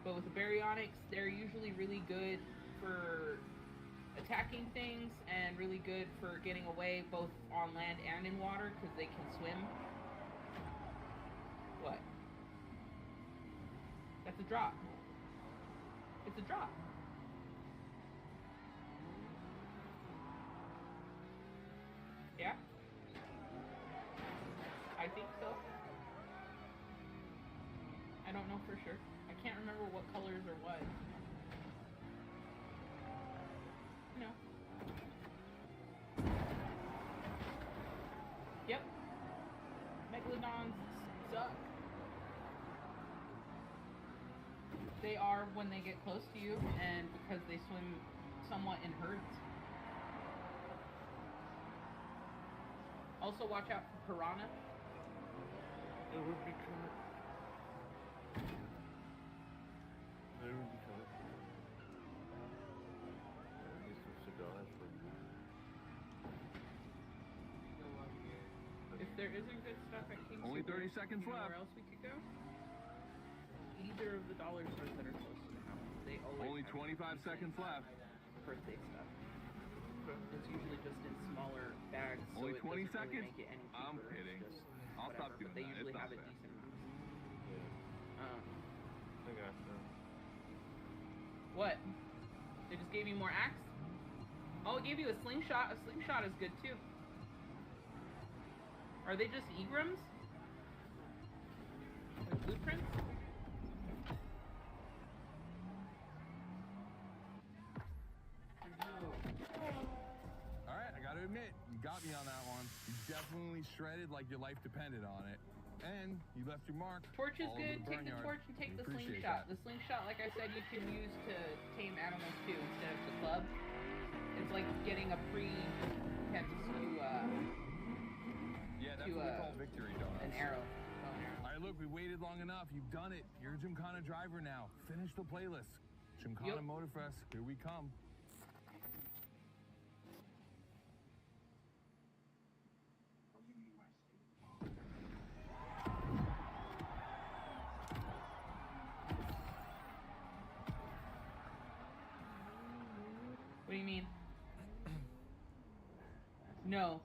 But with the Baryonyx, they're usually really good for attacking things and really good for getting away both on land and in water because they can swim. What? That's a drop. It's a drop. Yeah? I think so. I don't know for sure. I can't remember what colors or what. No. Yep. Megalodons suck. They are when they get close to you, and because they swim somewhat in herds. Also, watch out for piranha. It would be coming. It would be coming. Get some cigars for me. If there isn't good stuff at King's Only 30 Super, seconds you know left. where else we could go? Either of the dollar stores that are close to the house. They always Only have 25 seconds left. birthday stuff. It's usually just in smaller bags. Only so 20 it doesn't seconds? Really make it any I'm cheaper. kidding. It's just I'll stop whatever, doing but they that. usually It's have not a fair. decent amount. I got you. What? They just gave you more axe? Oh, it gave you a slingshot. A slingshot is good too. Are they just Egrams? Like blueprints? Alright, I gotta admit, you got me on that one. You definitely shredded like your life depended on it. And you left your mark. Torch is all over good. the Take the barnyard. torch and take We the appreciate slingshot. that. The slingshot, like I said, you can use to tame animals too instead of the club. It's like getting a pre-tense to Yeah, that's to, what we call victory donuts. an arrow. Alright, look, we waited long enough. You've done it. You're a Gymkhana driver now. Finish the playlist. Gymkhana Yep. Motorfest, here we come. What do you mean? No.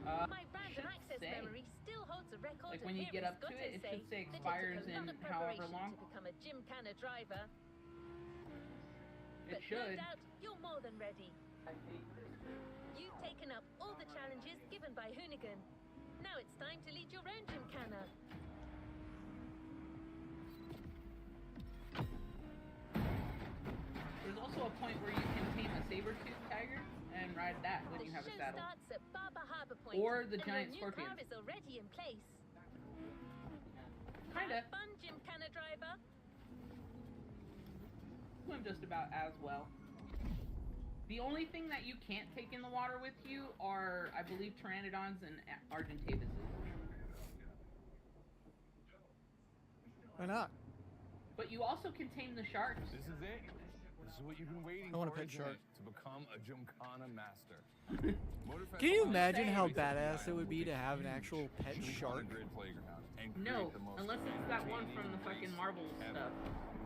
My random should access say. memory still holds a record Like of when you get hearing up to Scott it, it should say that expires took a lot in of however preparation long. to become a Gymkhana driver. It But should. no doubt, you're more than ready. You've taken up all the challenges given by Hoonigan. Now it's time to lead your own Gymkhana. There's also a point where you can tame a saber-tooth tiger and ride that when The you have a show saddle. starts at Barber Harbour Point, Or the and giant your new scorpion. car is already in place. Kinda. Have fun, Gymkhana driver. Swim just about as well. The only thing that you can't take in the water with you are, I believe, pteranodons and Argentavises. Why not? But you also can tame the sharks. This is it. This is what you've been waiting I want a for, pet isn't shark. it? To become a Gymkhana master. Motorfest Can you allows imagine you how to race badass at the it would be island to with a have an huge actual pet Gymkhana shark? grid playground and No, create the most unless it's that one from the entertaining fucking race Marvel ever. stuff.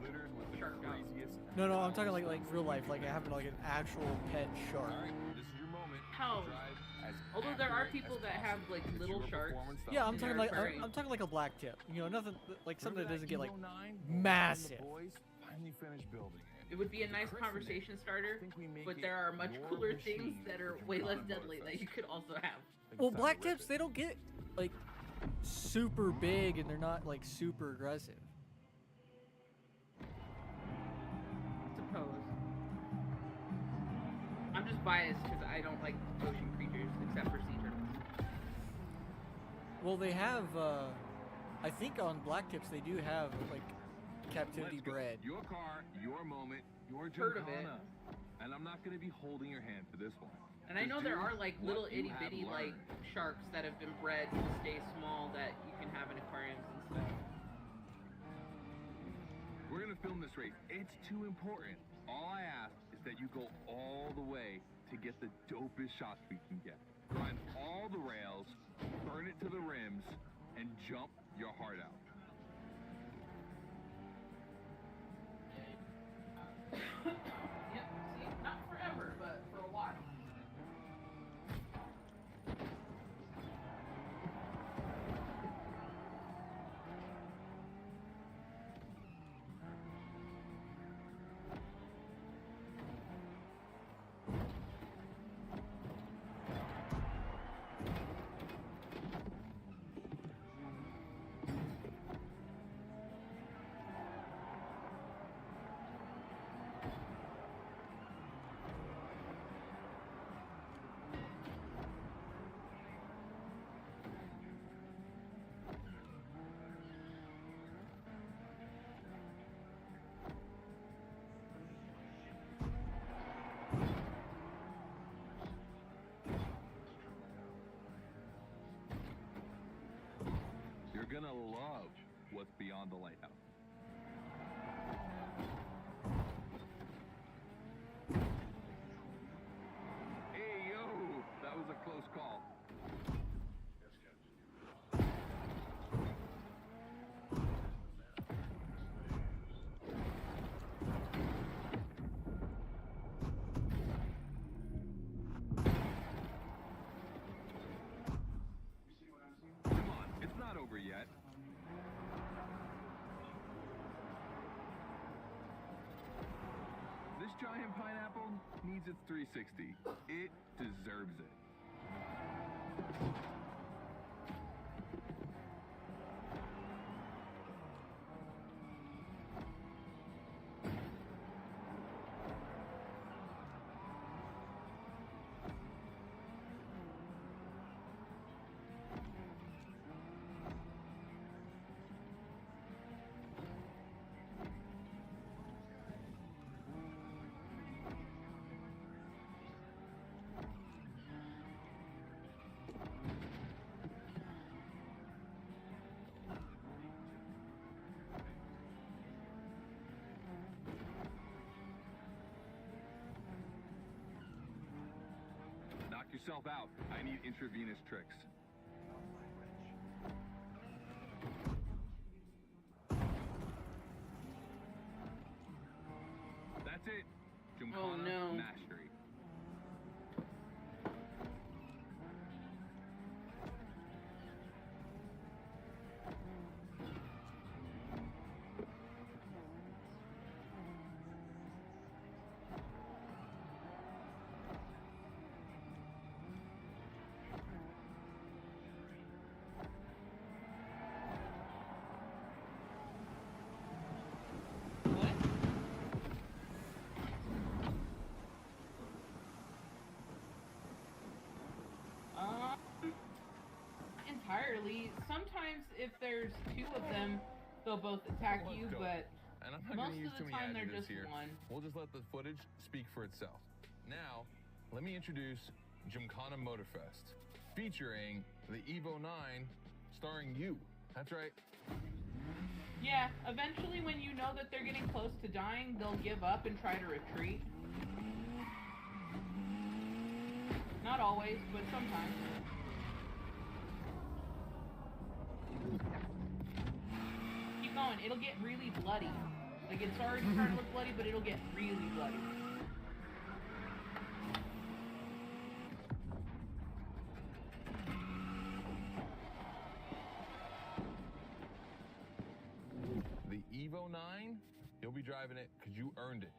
Littered with the Shark dog. craziest. No, I'm talking like real life, like having like an actual pet shark. Alright, this is your moment. How? Drive as Although there are accurate people as that have, possible. like, It's little your sharks. performance Yeah, I'm in talking their like aquarium. I'm talking like a black tip. You know, nothing like something that Remember doesn't get like 809? massive. The boys finally finished building it. It would be a nice Christening, conversation starter, I think we make but it there are much your cooler things machine that are for way less Gymkhana deadly Motorfest. that you could also have. I think Well, it's time to black rip tips, it. they don't get like super big and they're not like super aggressive. Suppose. I'm just biased because I don't like ocean creatures except for sea turtles. Well, they have, I think on black tips they do have like captivity Let's go. bred. Your car, your moment, your Heard of it. Gymkhana. And I'm not going to be holding your hand for this one. And I Just know there do are like what little you itty have bitty like learned. sharks that have been bred to stay small that you can have in aquariums and stuff. We're going to film this race. It's too important. All I ask is that you go all the way to get the dopest shots we can get. Grind all the rails, burn it to the rims, and jump your heart out. Yep, see, not forever, but for a while. You're going to love what's beyond the lighthouse. Hey, yo, that was a close call. Come on, it's not over yet. This giant pineapple needs its 360. It deserves it. Knock yourself out. I need intravenous tricks. That's it. Gymkhana Oh, no. mastery. What? Not entirely. Sometimes if there's two of them, they'll both attack Let's you, go. but And I'm not most going to use of too the many time they're adjectives just here. one. We'll just let the footage speak for itself. Now, let me introduce Gymkhana Motorfest, featuring the Evo 9, starring you. That's right. Yeah, eventually when you know that they're getting close to dying, they'll give up and try to retreat. Not always, but sometimes. Keep going, it'll get really bloody. Like, it's already starting to look bloody, but it'll get really bloody. The Evo 9, you'll be driving it because you earned it.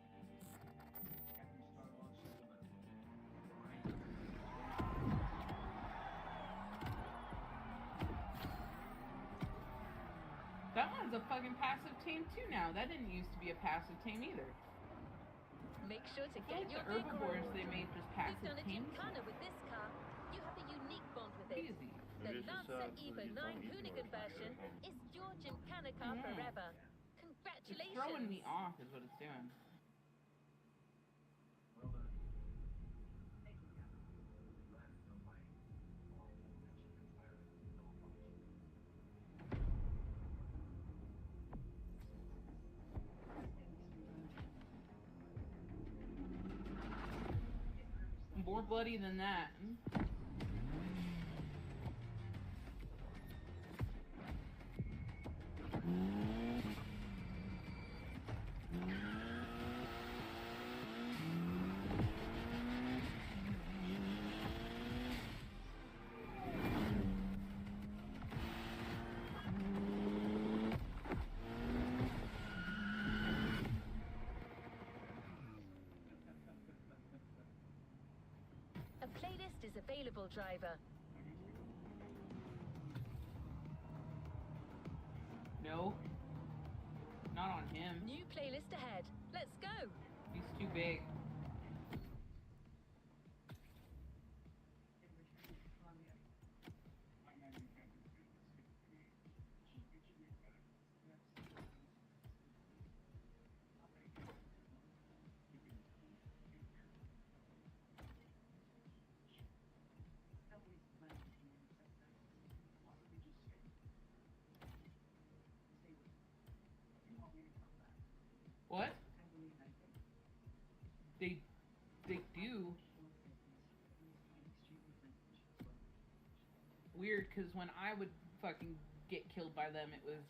fucking passive tame too now. That didn't used to be a passive tame either. Make sure to I feel get like your the vehicle herbivores reward. they made just We've passive done a tame. gymkhana with this car. You have a unique bond with it. Easy. The Maybe it's just, Lancer so Evo that you 9 don't eat Hoonigan more. version is your gymkhana car Mm. forever. It's Congratulations! throwing me off is what it's doing. More bloody than that. A playlist is available, driver. No. Not on him. New playlist ahead. Let's go! He's too big. What? They do. Weird, because when I would fucking get killed by them, it was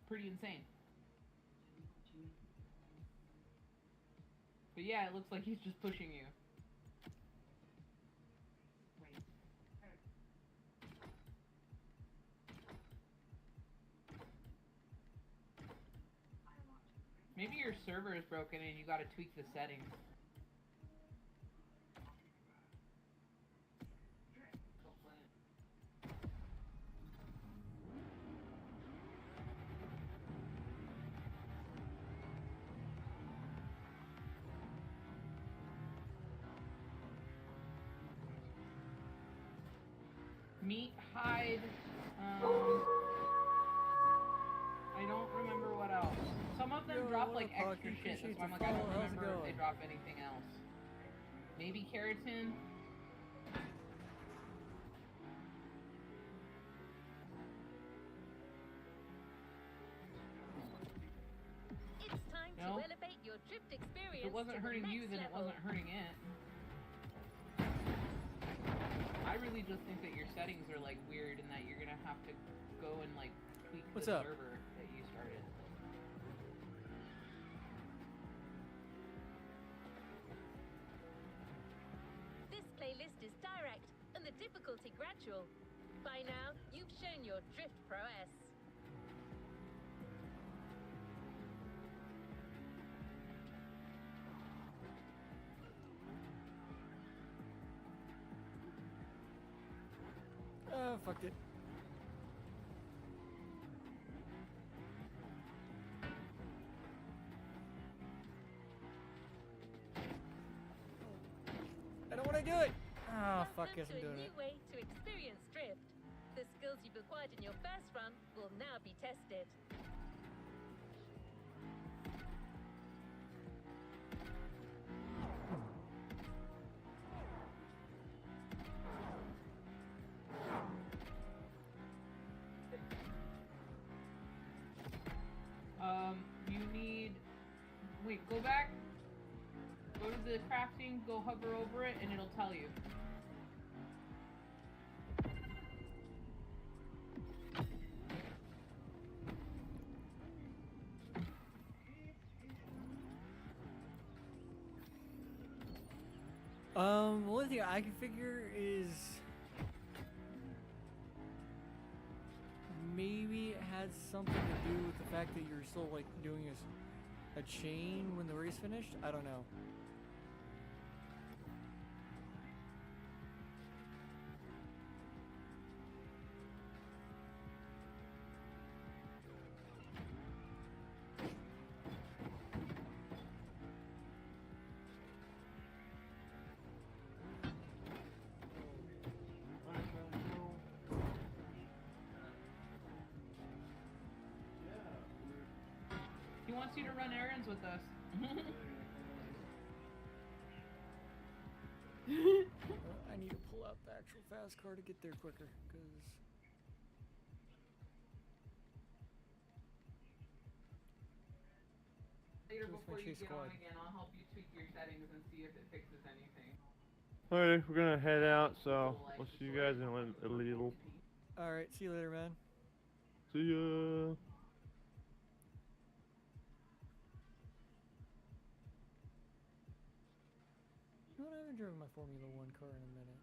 pretty insane. But yeah, it looks like he's just pushing you. Maybe your server is broken and you gotta tweak the settings. Meat, hide, I don't remember what else. Some of them Yo, drop what like up, Puck? extra shit, that's Appreciate why I'm the like, I don't follow. How's it remember if they going? drop anything else. Maybe keratin? It's time No. to elevate your drift experience If it wasn't to hurting the you, next then it level. wasn't hurting it. I really just think that your settings are like weird and that you're gonna have to go and like tweak What's the up? server that you started. This playlist is direct and the difficulty gradual. By now, you've shown your drift prowess. Fucked it. I don't want to do it. Ah, fuck, Welcome guess to I'm a doing new it. way to experience drift. The skills you've acquired in your first run will now be tested. You need... Wait, go back. Go to the crafting, go hover over it, and it'll tell you. One thing I can figure is maybe it had something to do with the fact that you're still like doing a chain when the race finished. I don't know. wants you to run errands with us. I need to pull out the actual fast car to get there quicker, because... Later, Where's my before you chase get squad? on again, I'll help you tweak your settings and see if it fixes anything. Alright, we're gonna head out, so we'll see you guys in a little. Alright, see you later, man. See ya. You know what? I haven't driven my Formula 1 car in a minute.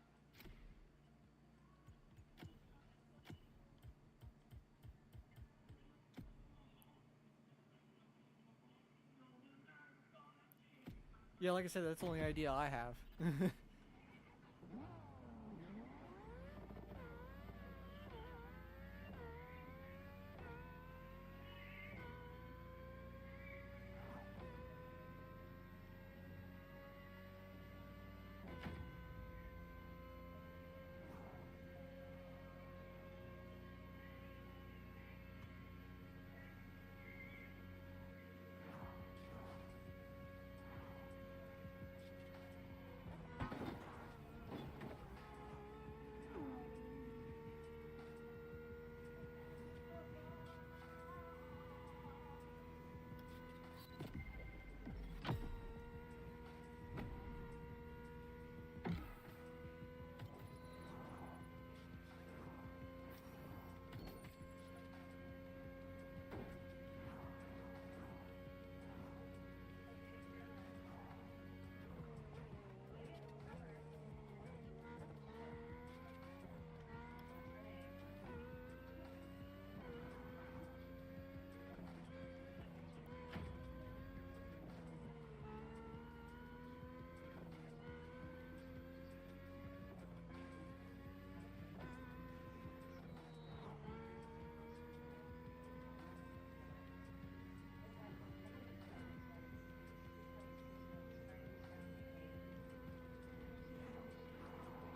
Yeah, like I said, that's the only idea I have.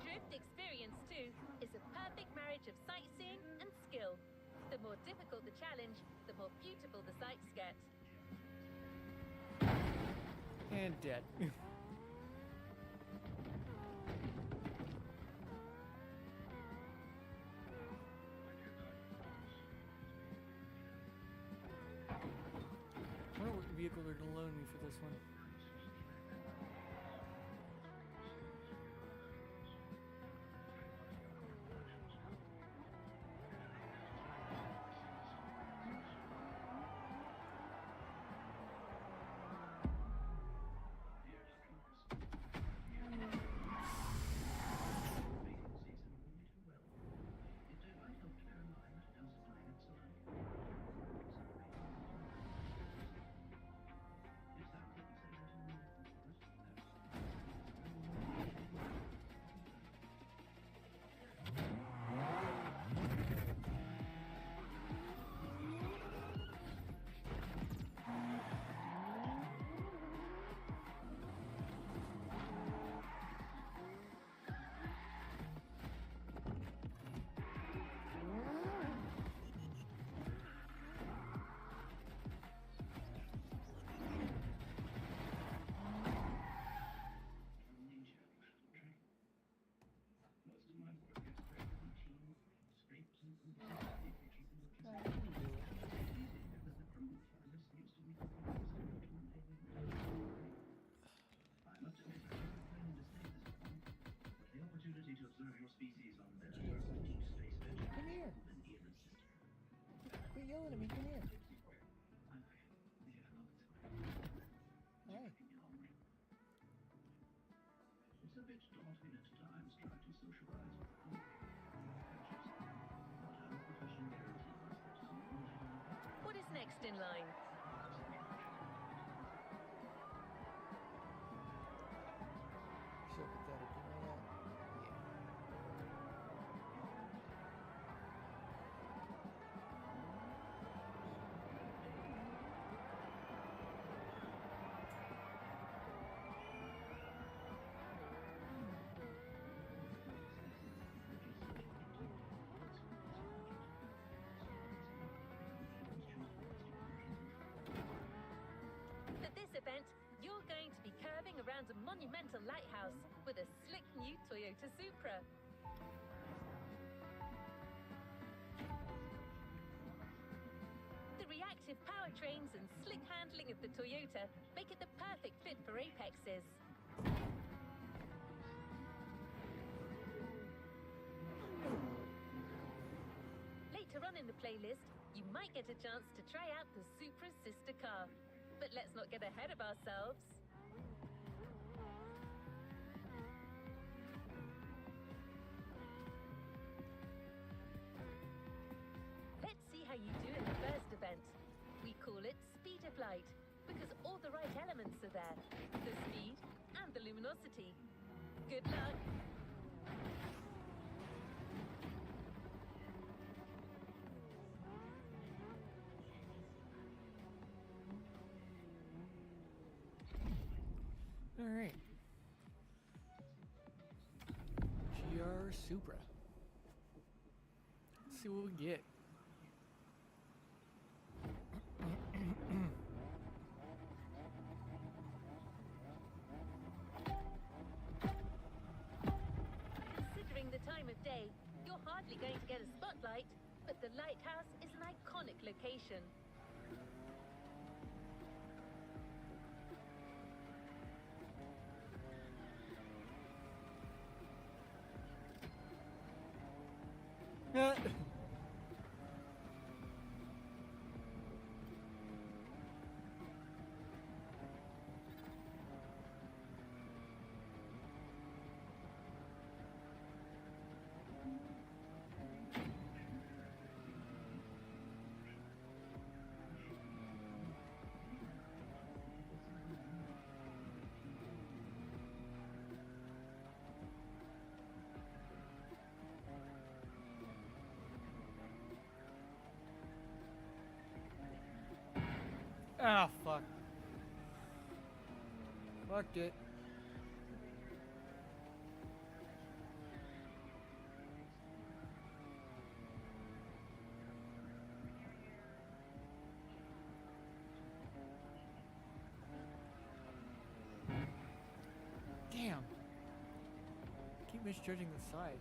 Drift Experience 2 is a perfect marriage of sightseeing and skill. The more difficult the challenge, the more beautiful the sights get. And dead. I wonder what vehicle they're gonna loan me for this one. Come here. Quit yelling at me. Come here. Hi. It's a bit daunting at times trying to socialize with the What is next in line? So pathetic, you know that? event, you're going to be curving around a monumental lighthouse with a slick new Toyota Supra. The reactive powertrains and slick handling of the Toyota make it the perfect fit for apexes. Later on in the playlist, you might get a chance to try out the Supra's sister car. But let's not get ahead of ourselves. Let's see how you do in the first event. We call it Speed of Light because all the right elements are there. The speed and the luminosity. Good luck. All right. GR Supra. Let's see what we get. Considering the time of day, you're hardly going to get a spotlight, but the lighthouse is an iconic location. Ah, fuck. Fucked it. Damn. Keep misjudging the side.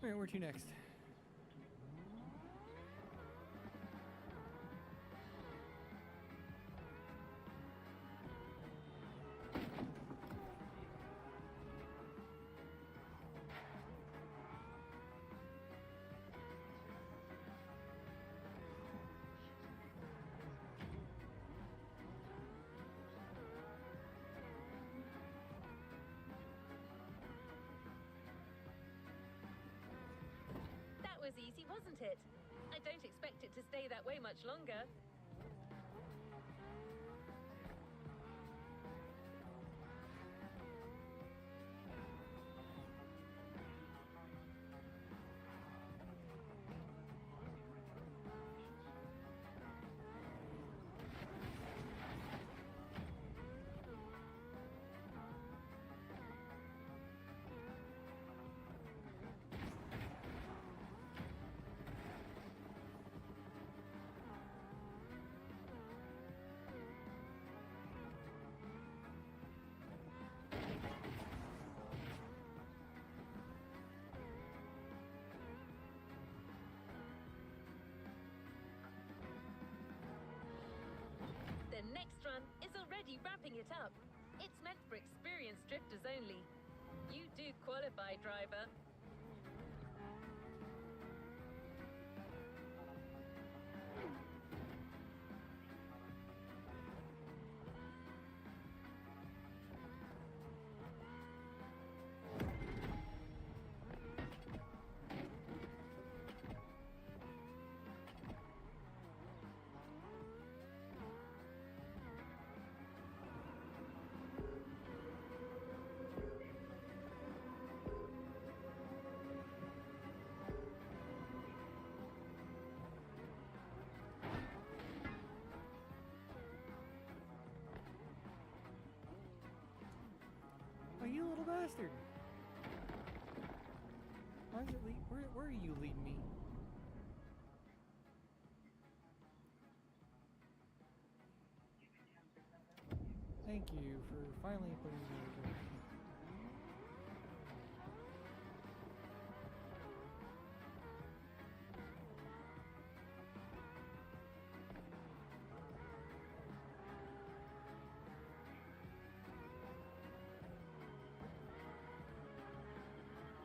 All right, where to next? That was easy, wasn't it? I don't expect it to stay that way much longer. next run is already wrapping it up. It's meant for experienced drifters only. You do qualify, driver. Oh, you little bastard! Why is it where are you leading me? Thank you for finally putting me in the direction.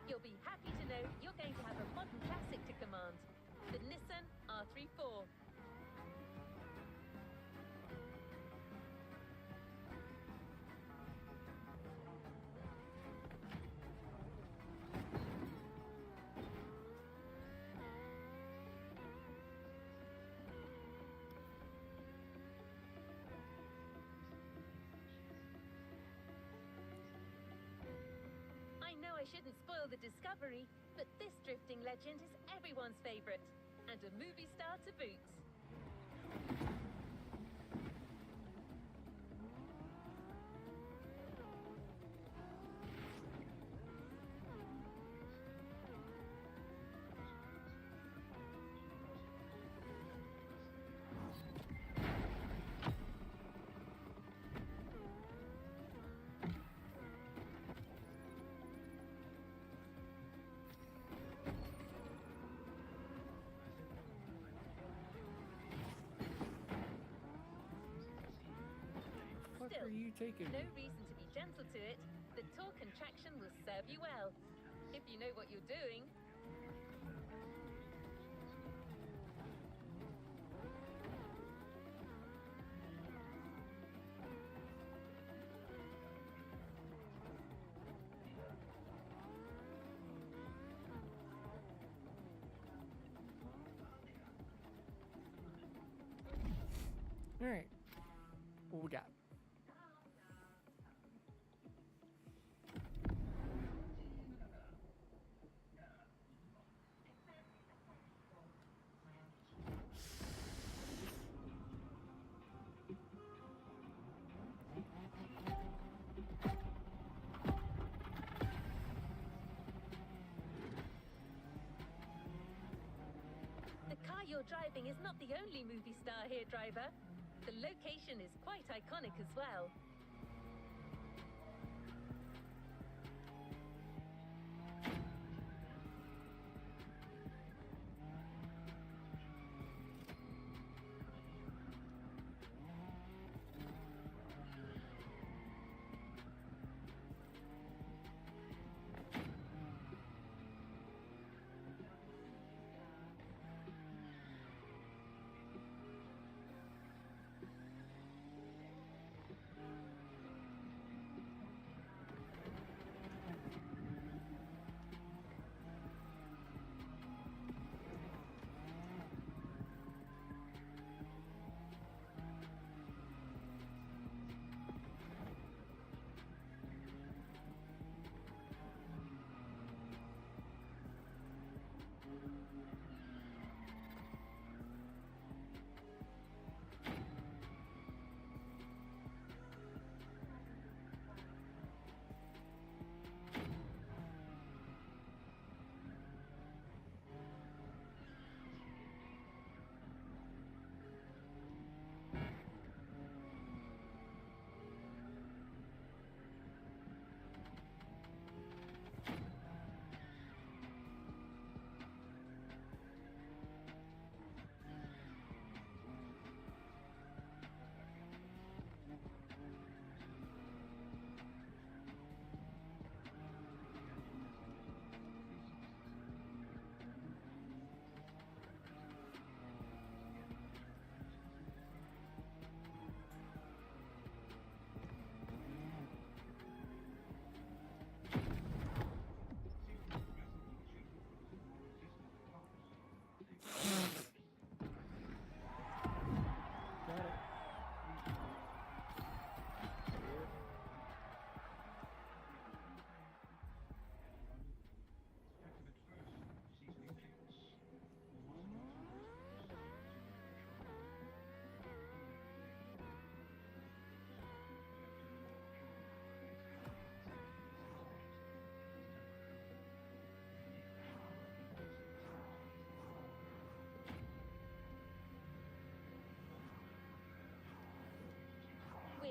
You'll be happy to know you're going to have a modern classic to command. The Nissan R34. I know I shouldn't spoil the discovery, but this drifting legend is everyone's favorite, and a movie star to boot. What Still, are you taking no me? reason to be gentle to it. The torque and traction will serve you well, if you know what you're doing. All right, what we got? The car you're driving is not the only movie star here, driver. The location is quite iconic as well.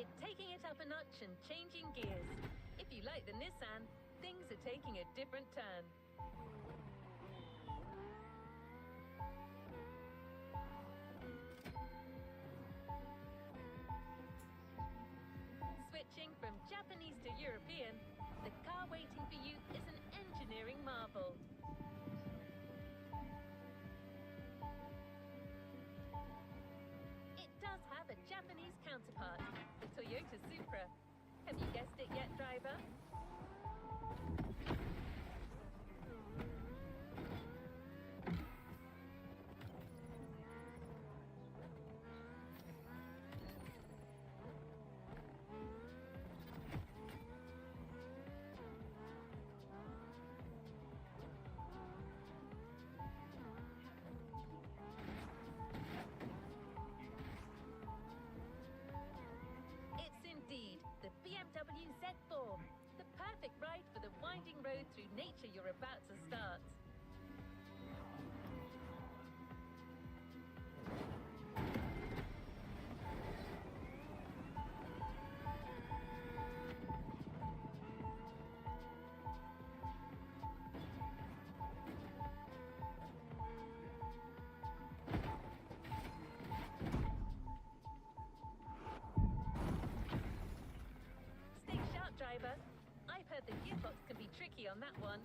We're taking it up a notch and changing gears. If you like the Nissan, things are taking a different turn. Switching from Japanese to European, the car waiting for you is an engineering marvel. It does have a Japanese counterpart, the Toyota Supra. Have you guessed it yet, driver? It's indeed the BMW Z4, the perfect ride for the winding road through nature you're about to start. Stay sharp, driver. I've heard the gearbox can be tricky on that one.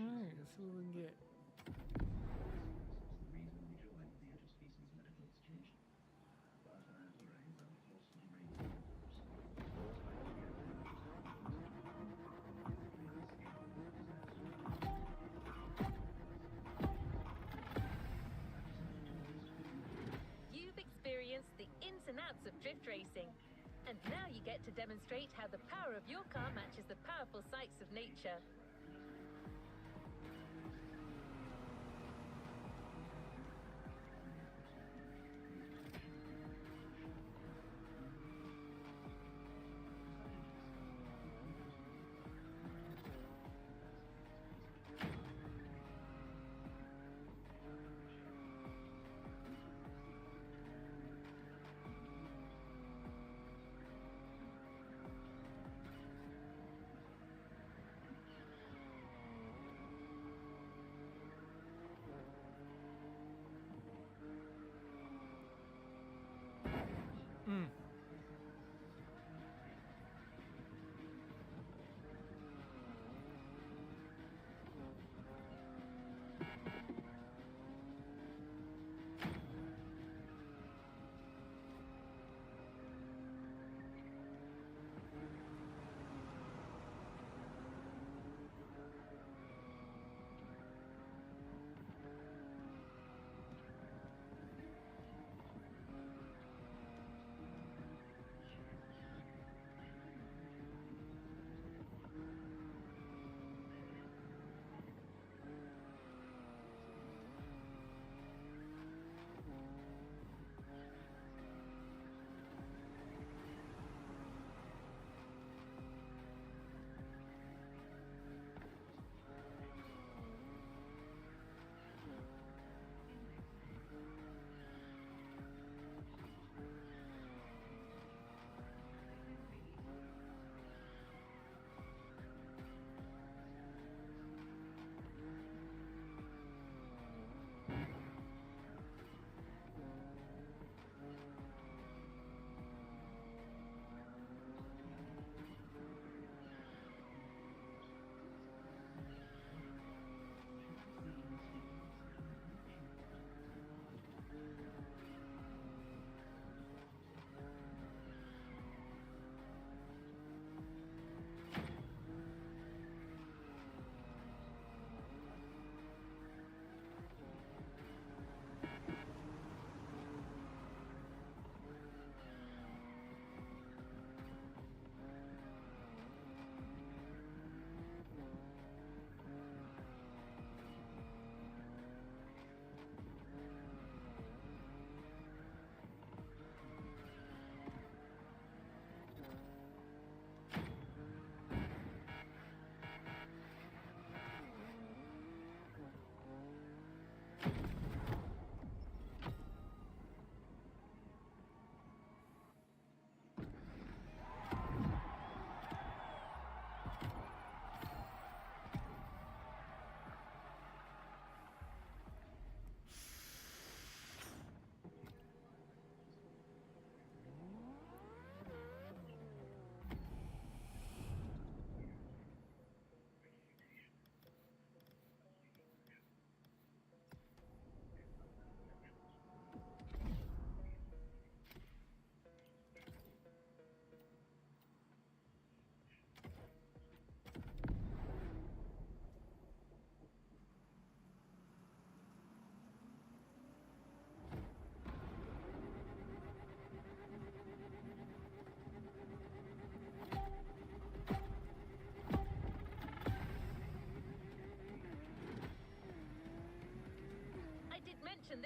Alright, let's see what we can get. You've experienced the ins and outs of drift racing, and now you get to demonstrate how the power of your car matches the powerful sights of nature.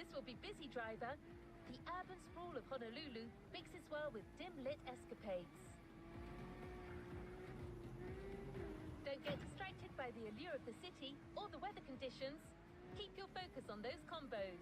This will be busy, driver. The urban sprawl of Honolulu mixes well with dim-lit escapades. Don't get distracted by the allure of the city or the weather conditions. Keep your focus on those combos.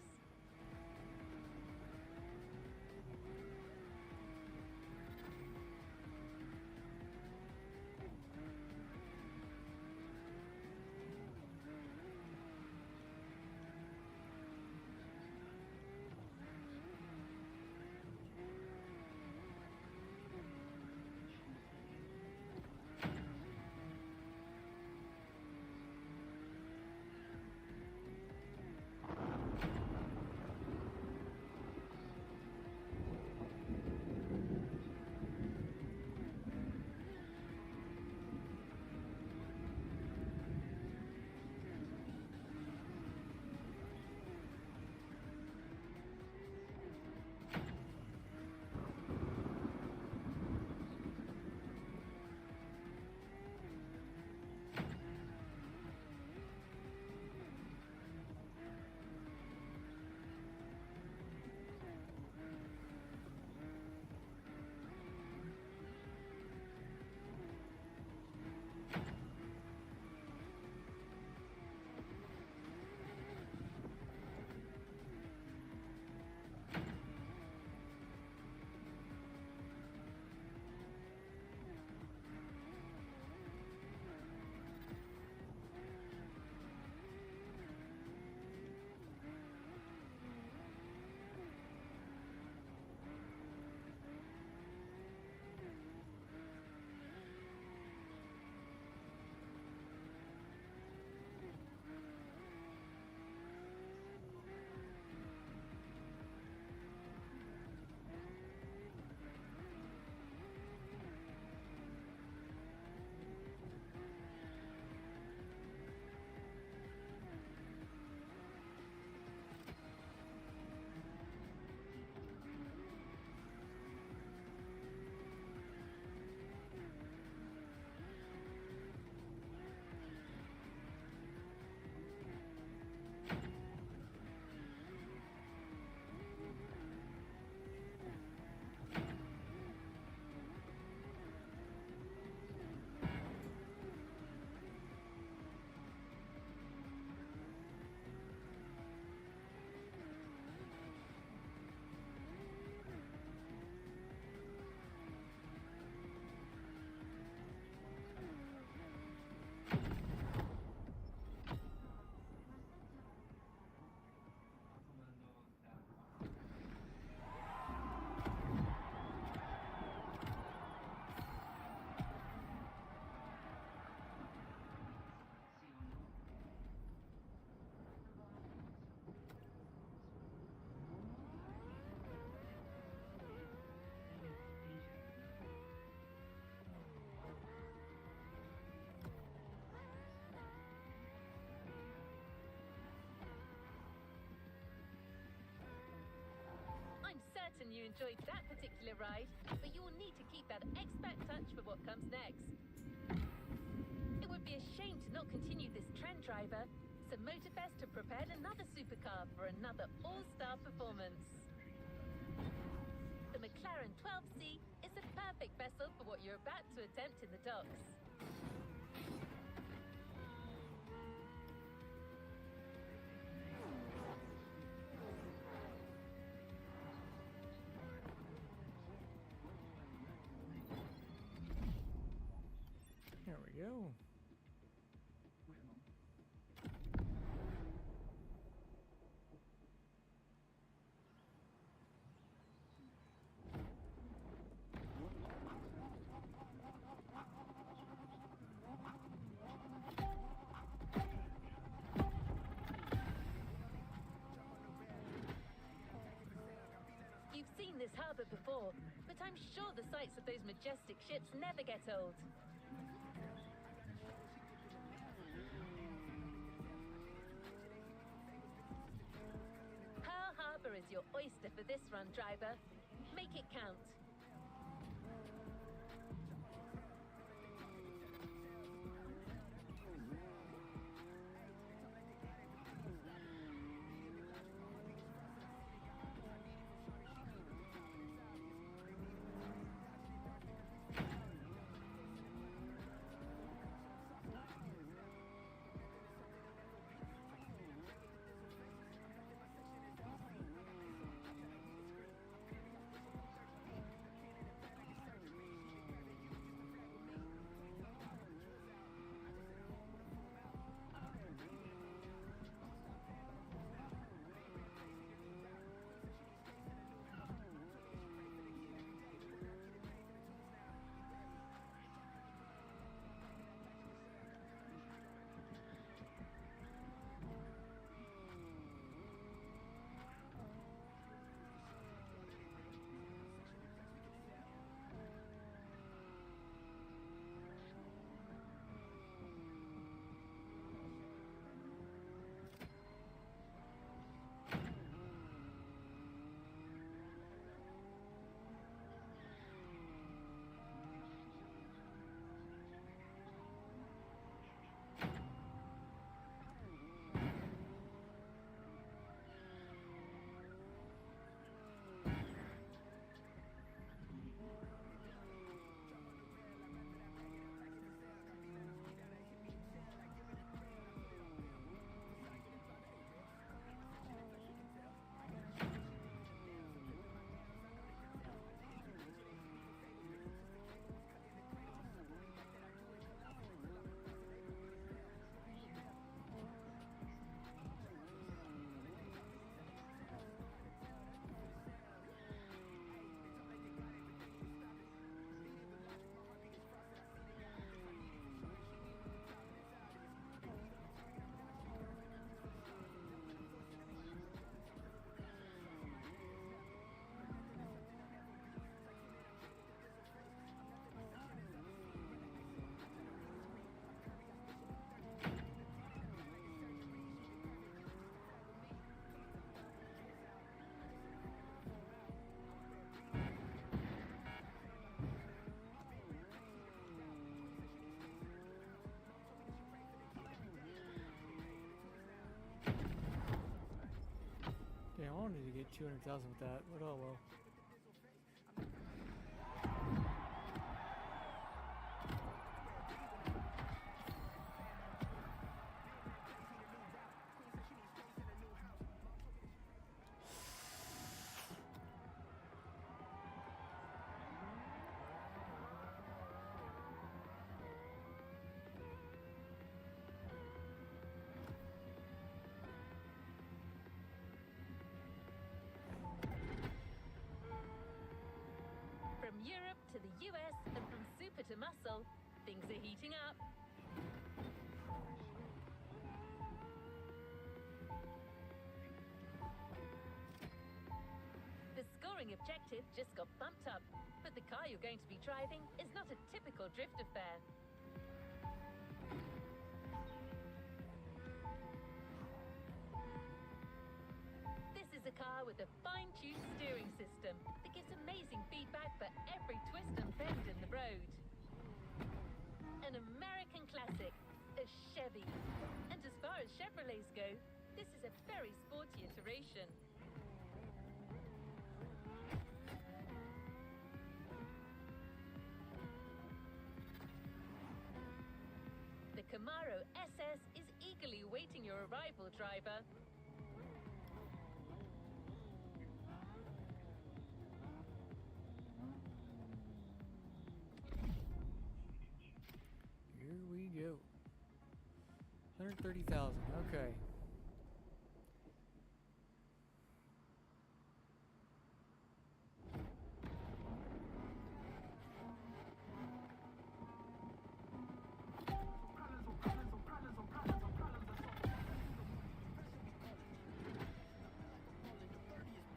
certain you enjoyed that particular ride, but you will need to keep that expert touch for what comes next. It would be a shame to not continue this trend, driver, so Motorfest have prepared another supercar for another all-star performance. The McLaren 12C is a perfect vessel for what you're about to attempt in the docks. There we go. You've seen this harbour before, but I'm sure the sights of those majestic ships never get old. Pearl Harbor is your oyster for this run, driver. Make it count. Damn, I wanted to get 200,000 with that, but oh well. From Europe to the US and from super to muscle, things are heating up. The scoring objective just got bumped up, but the car you're going to be driving is not a typical drift affair. This is a car with a fine-tuned steering system that gives amazing feedback for every twist and bend in the road. An American classic, a Chevy. And as far as Chevrolets go, this is a very sporty iteration. The Camaro SS is eagerly awaiting your arrival, driver. 130,000. Okay.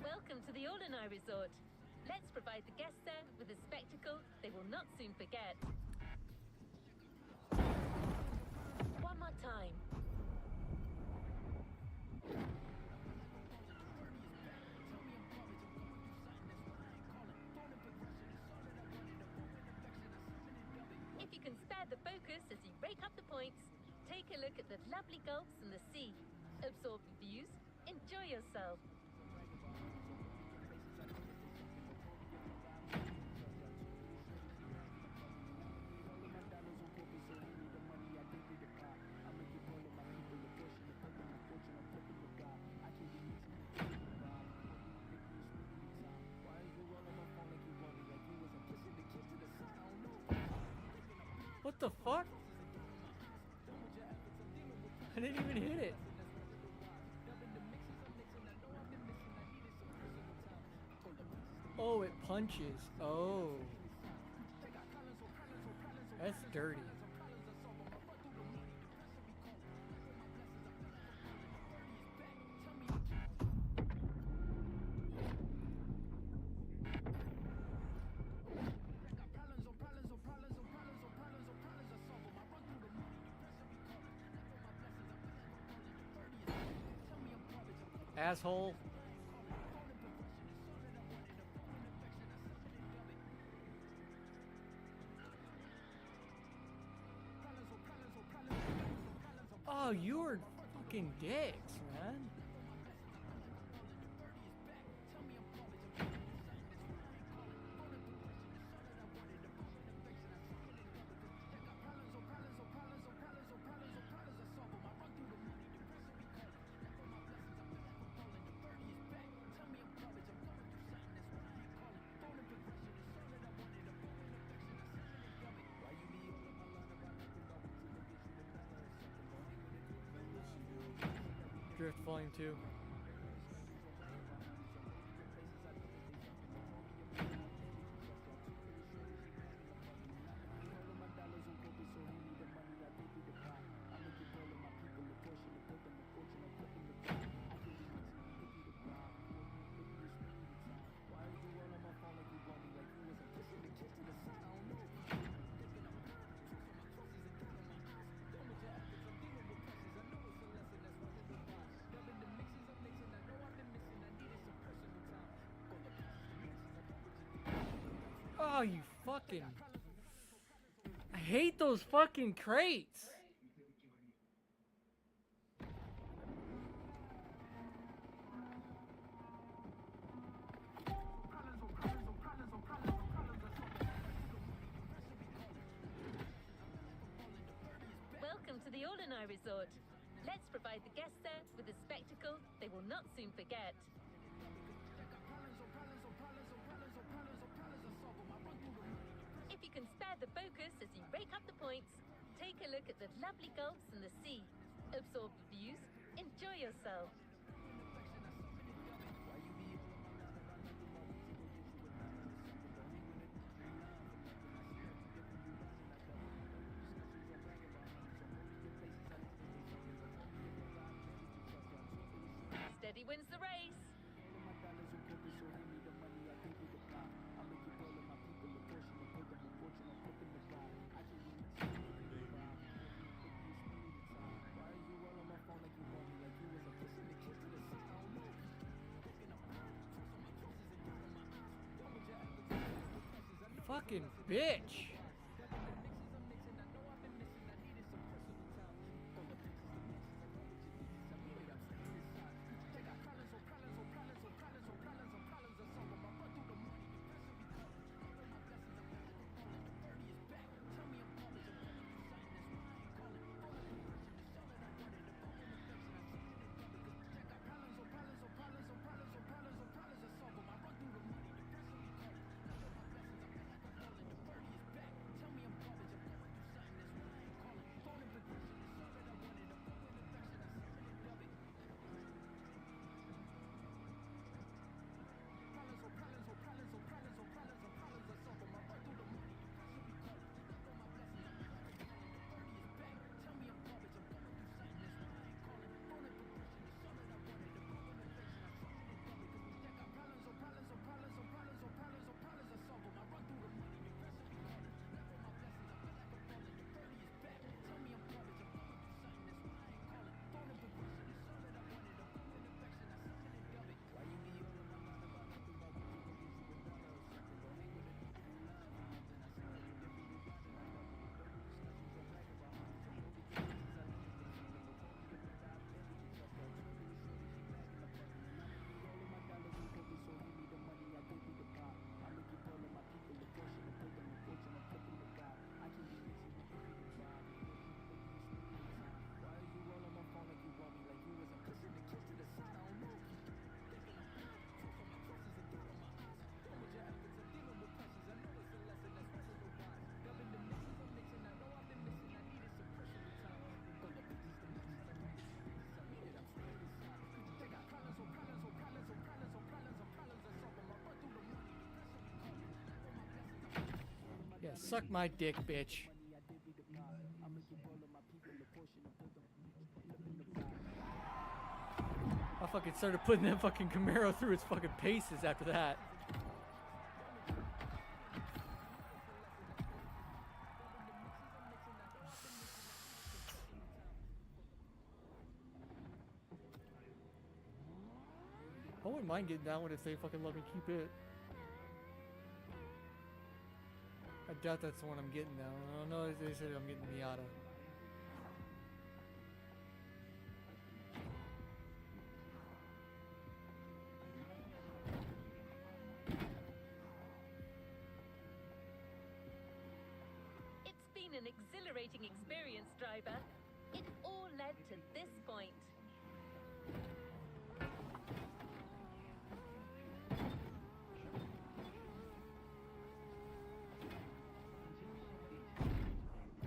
Welcome to the All-in-Eye Resort. Let's provide the guests there with a spectacle they will not soon forget. One more time. If you can spare the focus as you rake up the points, take a look at the lovely gulfs and the sea. Absorb the views, enjoy yourself. What the fuck? I didn't even hit it. Oh, it punches. Oh. That's dirty. Asshole. Oh, you're fucking dicks, man. Drift Volume 2. Oh, you fucking... I hate those fucking crates. Welcome to the All-in-Eye Resort. Let's provide the guests there with a spectacle they will not soon forget. If you can spare the focus as you rake up the points, take a look at the lovely gulfs and the sea. Absorb the views, enjoy yourself. Steady wins the race. Fucking bitch. Suck my dick, bitch. I fucking started putting that fucking Camaro through its fucking paces after that. I wouldn't mind getting that one if they fucking let me keep it. I doubt that's the one I'm getting now. I don't know if they said I'm getting the Miata. It's been an exhilarating experience, driver. It all led to this point.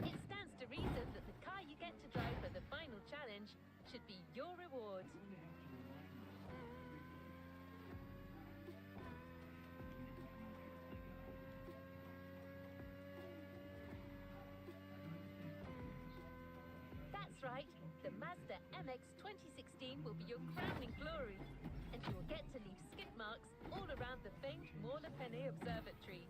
It stands to reason that the car you get to drive for the final challenge should be your reward. That's right, the Mazda MX 2016 will be your crowning glory, and you will get to leave skid marks all around the famed Morlepene Observatory.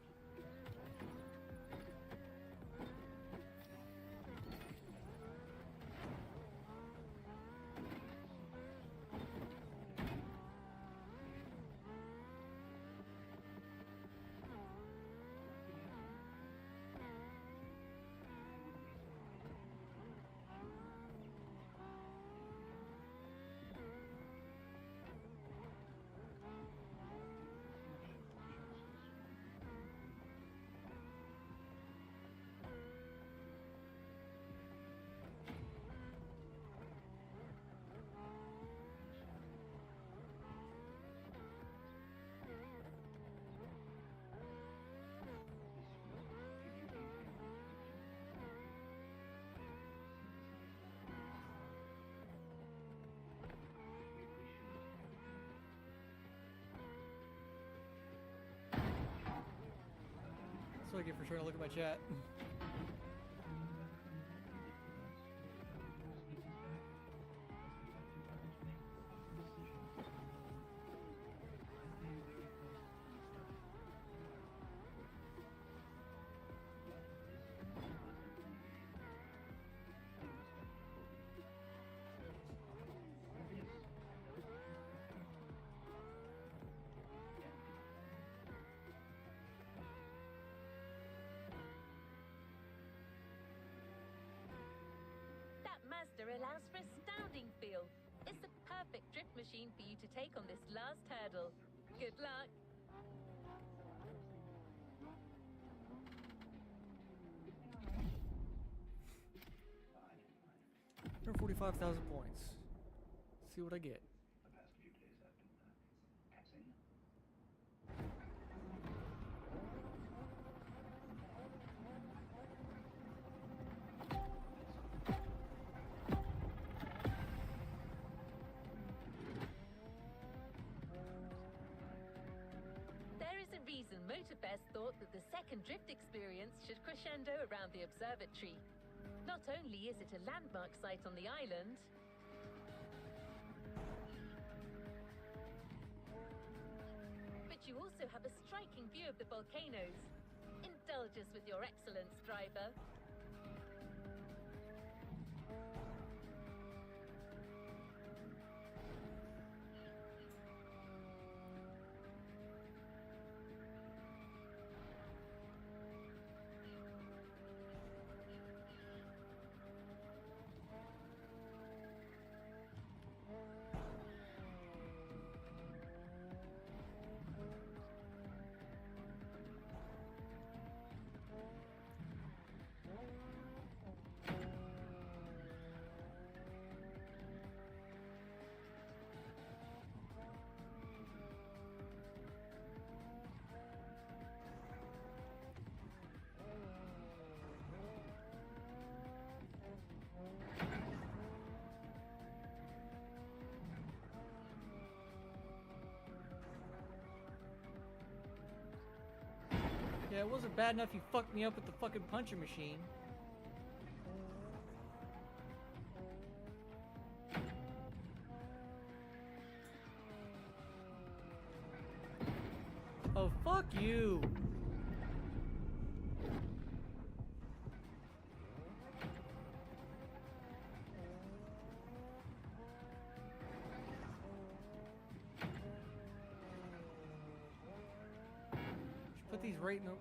That's what I get for trying to look at my chat. That Mazda allows for astounding feel. It's the perfect drift machine for you to take on this last hurdle. Good luck. 145,000 points. Let's see what I get. The past few days have been taxing. There is a reason Motorfest thought that the second drift experience should crescendo around the observatory. Not only is it a landmark site on the island, but you also have a striking view of the volcanoes. Indulge us with your excellence, driver. it wasn't bad enough you fucked me up with the fucking punching machine. Oh, fuck you! Just put these right in the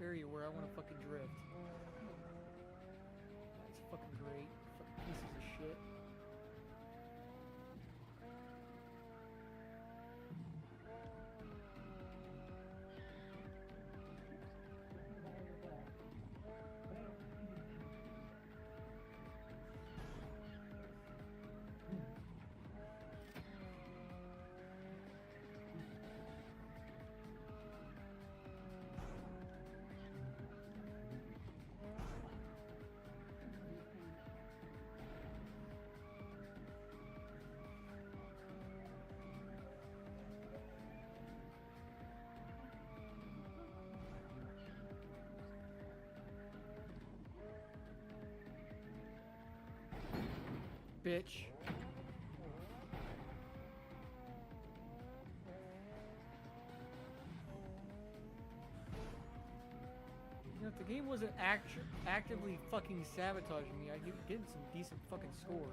area where I want to fucking drift. That's fucking great. Fucking pieces of shit. Bitch. You know, if the game wasn't actively fucking sabotaging me, I'd be getting some decent fucking scores.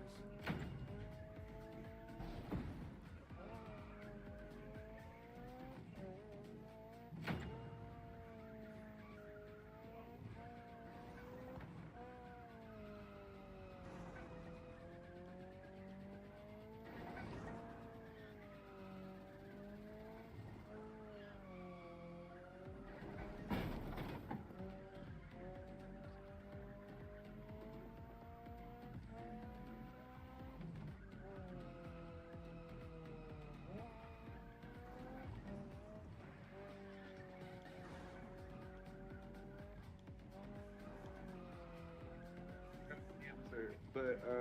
But I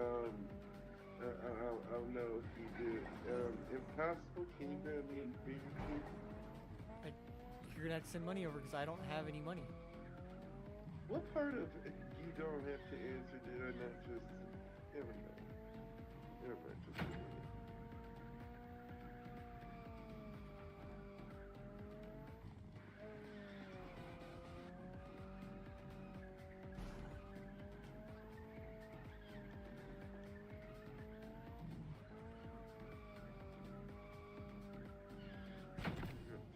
don't know if you do. If possible, can you grab me a beaver too? You're gonna have to send money over because I don't have any money. What part of you don't have to answer did I not just? Never mind. Never mind. Just forget it.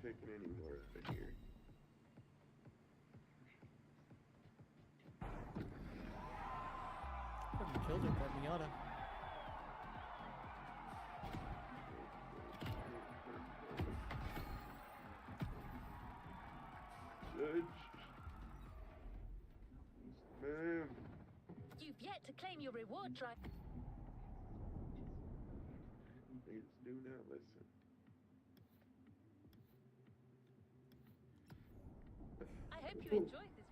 Taking any more of it here. Fucking killed it, that Miata. Judge. Ma'am. You've yet to claim your reward drive. Please do not listen. I hope you enjoyed this.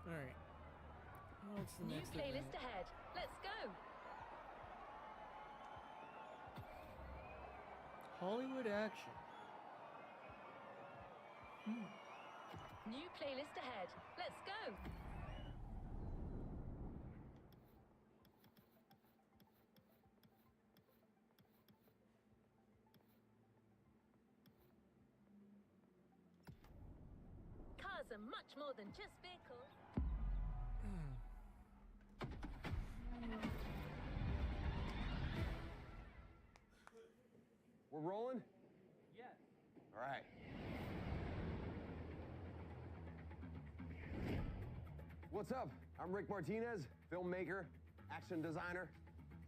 Alright. What's the New next playlist event? ahead. Let's go. Hollywood action. New playlist ahead. Let's go. Cars are much more than just vehicles. We're rolling? Yes. All right. What's up? I'm Rick Martinez, filmmaker, action designer,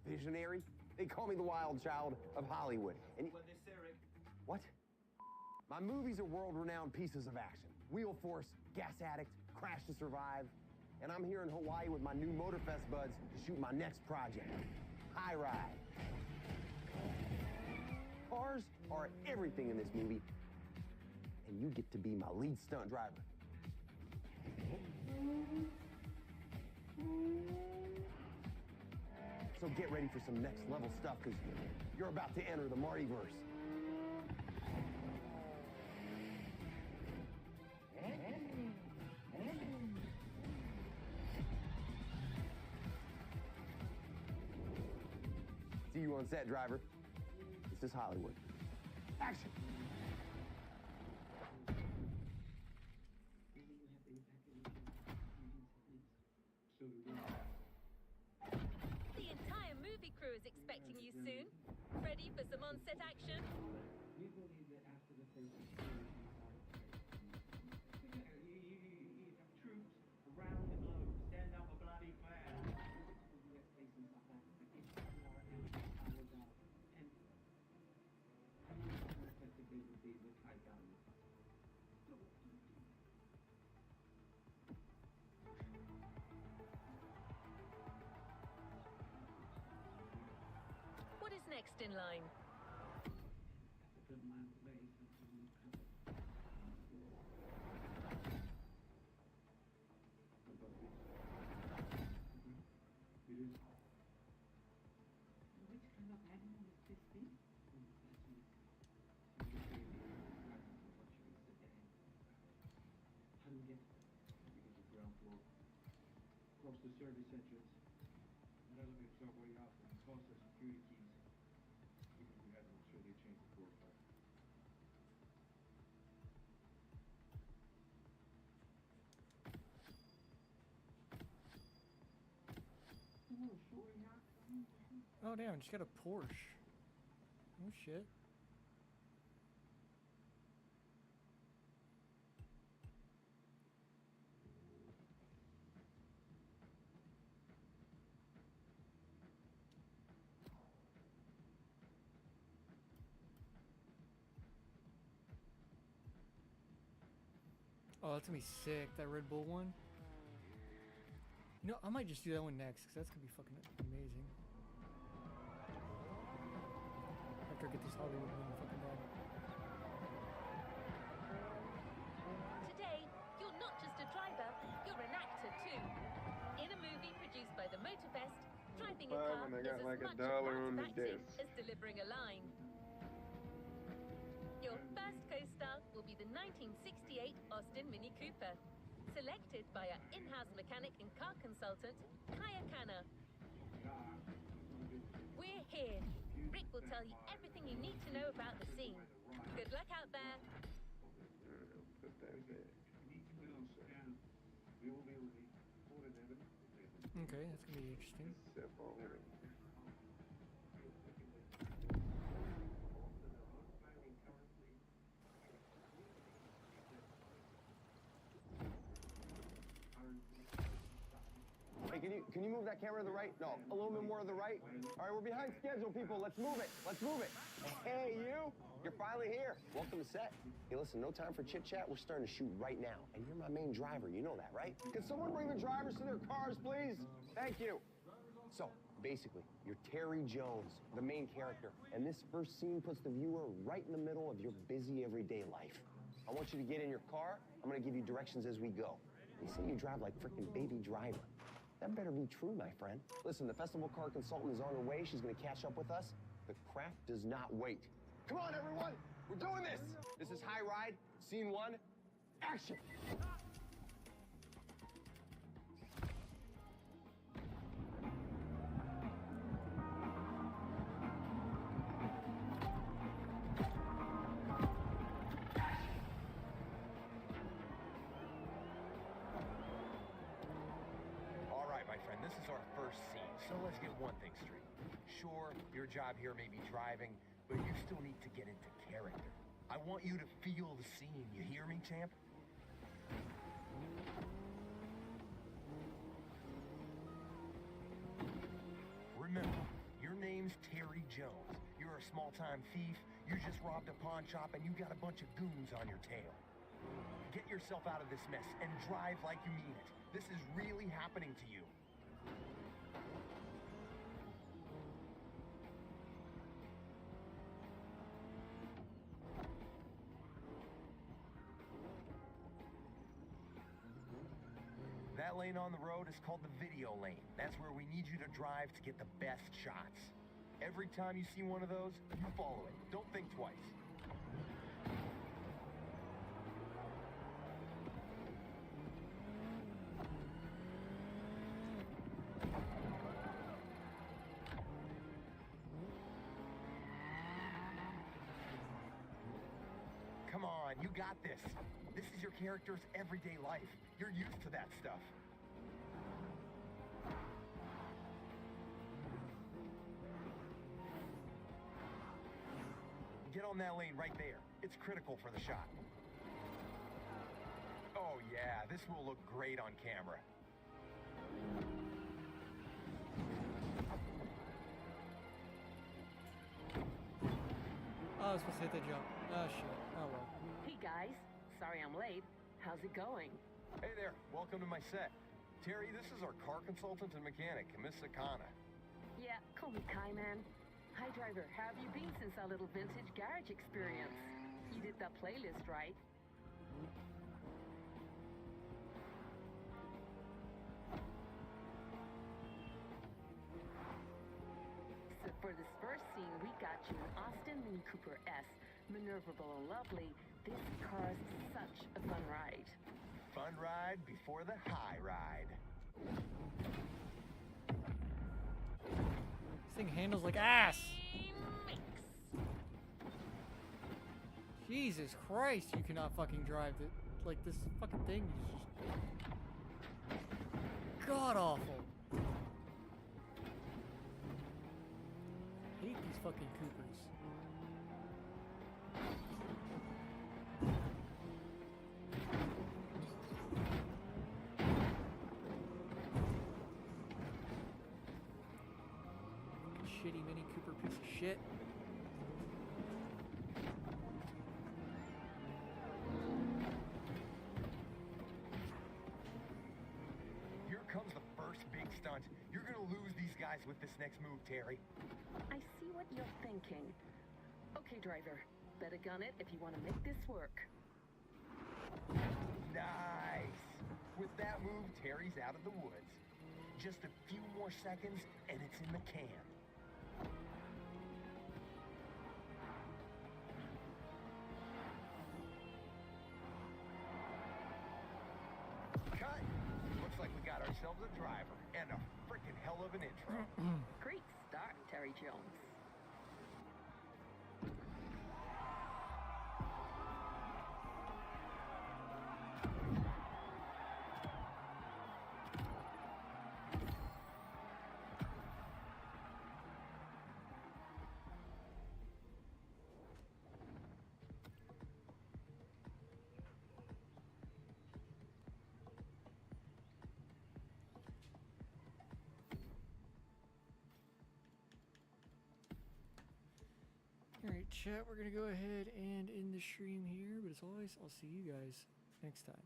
visionary. They call me the wild child of Hollywood. And What they say, Rick? what? My movies are world-renowned pieces of action. Wheel Force, Gas Addict, Crash to Survive. And I'm here in Hawaii with my new motorfest buds to shoot my next project, High Ride. Cars are everything in this movie, and you get to be my lead stunt driver. So get ready for some next level stuff, because you're about to enter the Martyverse. See you on set, driver. This is Hollywood. Action! The entire movie crew is expecting you soon. Ready for some on-set action? We believe that after the first explosion, troops around the globe stand up a bloody flag. U.S. base in South Africa, it's war and our God. And how effective they will be with high value. What is next in line? Which kind of animal is this thing? How do we get because the ground floor? Across the service entrance. An elevator subway out and toss the security keys. Even if we had to make sure they change the floor plan. Oh damn, just got a Porsche. Oh shit. Oh, that's gonna be sick, that Red Bull one. You know, I might just do that one next, because that's gonna be fucking amazing. After I get this Hollywood one fucking done. Today, you're not just a driver, you're an actor too. In a movie produced by the Motorfest, driving a Five car when I is got as like much $1 a part on of the acting desk. as delivering a line. Your first co-star will be the 1968 Austin Mini Cooper, selected by our in-house mechanic and car consultant, Kaya Khanna. We're here. Rick will tell you everything you need to know about the scene. Good luck out there. Put that back. Okay, that's gonna be interesting. Step on it. Hey, can you move that camera to the right? No, a little bit more to the right. All right, we're behind schedule, people. Let's move it. Let's move it. Hey, you. You're finally here. Welcome to set. Hey, listen, no time for chit-chat. We're starting to shoot right now. And you're my main driver. You know that, right? Can someone bring the drivers to their cars, please? Thank you. So, basically, you're Terry Jones, the main character. And this first scene puts the viewer right in the middle of your busy everyday life. I want you to get in your car. I'm going to give you directions as we go. They say you drive like frickin' Baby Driver. That better be true, my friend. Listen, the festival car consultant is on her way. She's gonna catch up with us. The craft does not wait. Come on, everyone! We're doing this! This is High Ride, Scene 1, action! This is our first scene, so let's get one thing straight. Sure, your job here may be driving, but you still need to get into character. I want you to feel the scene, you hear me, champ? remember, your name's Terry Jones. You're a small-time thief, you just robbed a pawn shop, and you got a bunch of goons on your tail. Get yourself out of this mess and drive like you mean it. This is really happening to you. That lane on the road is called the video lane. That's where we need you to drive to get the best shots. Every time you see one of those, you follow it. Don't think twice. Come on, you got this. This is your character's everyday life. You're used to that stuff. Get on that lane right there. It's critical for the shot. Oh yeah, this will look great on camera. Oh, I was supposed to hit that jump. Oh shit. Oh well. Hey guys, sorry I'm late. How's it going? Hey there, welcome to my set. Terry, this is our car consultant and mechanic, Miss Sakana. Yeah, call me Kai Man. Hi driver, how have you been since our little vintage garage experience? You did that playlist, right? So for this first scene, we got you an Austin Mini Cooper S, maneuverable and lovely. This car's such a fun ride. Fun ride before the high ride. This thing handles like ass. Jesus Christ, you cannot fucking drive it. Like, this fucking thing is just god awful. I hate these fucking Coopers. Shitty Mini Cooper piece of shit. Here comes the first big stunt. You're gonna lose these guys with this next move, Terry. I see what you're thinking. Okay, driver, better gun it if you want to make this work. Nice! With that move, Terry's out of the woods. Just a few more seconds, and it's in the can. Cut! Looks like we got ourselves a driver, and a frickin' hell of an intro. Great start, Terry Jones. Alright, chat, we're gonna go ahead and end the stream here, but as always, I'll see you guys next time.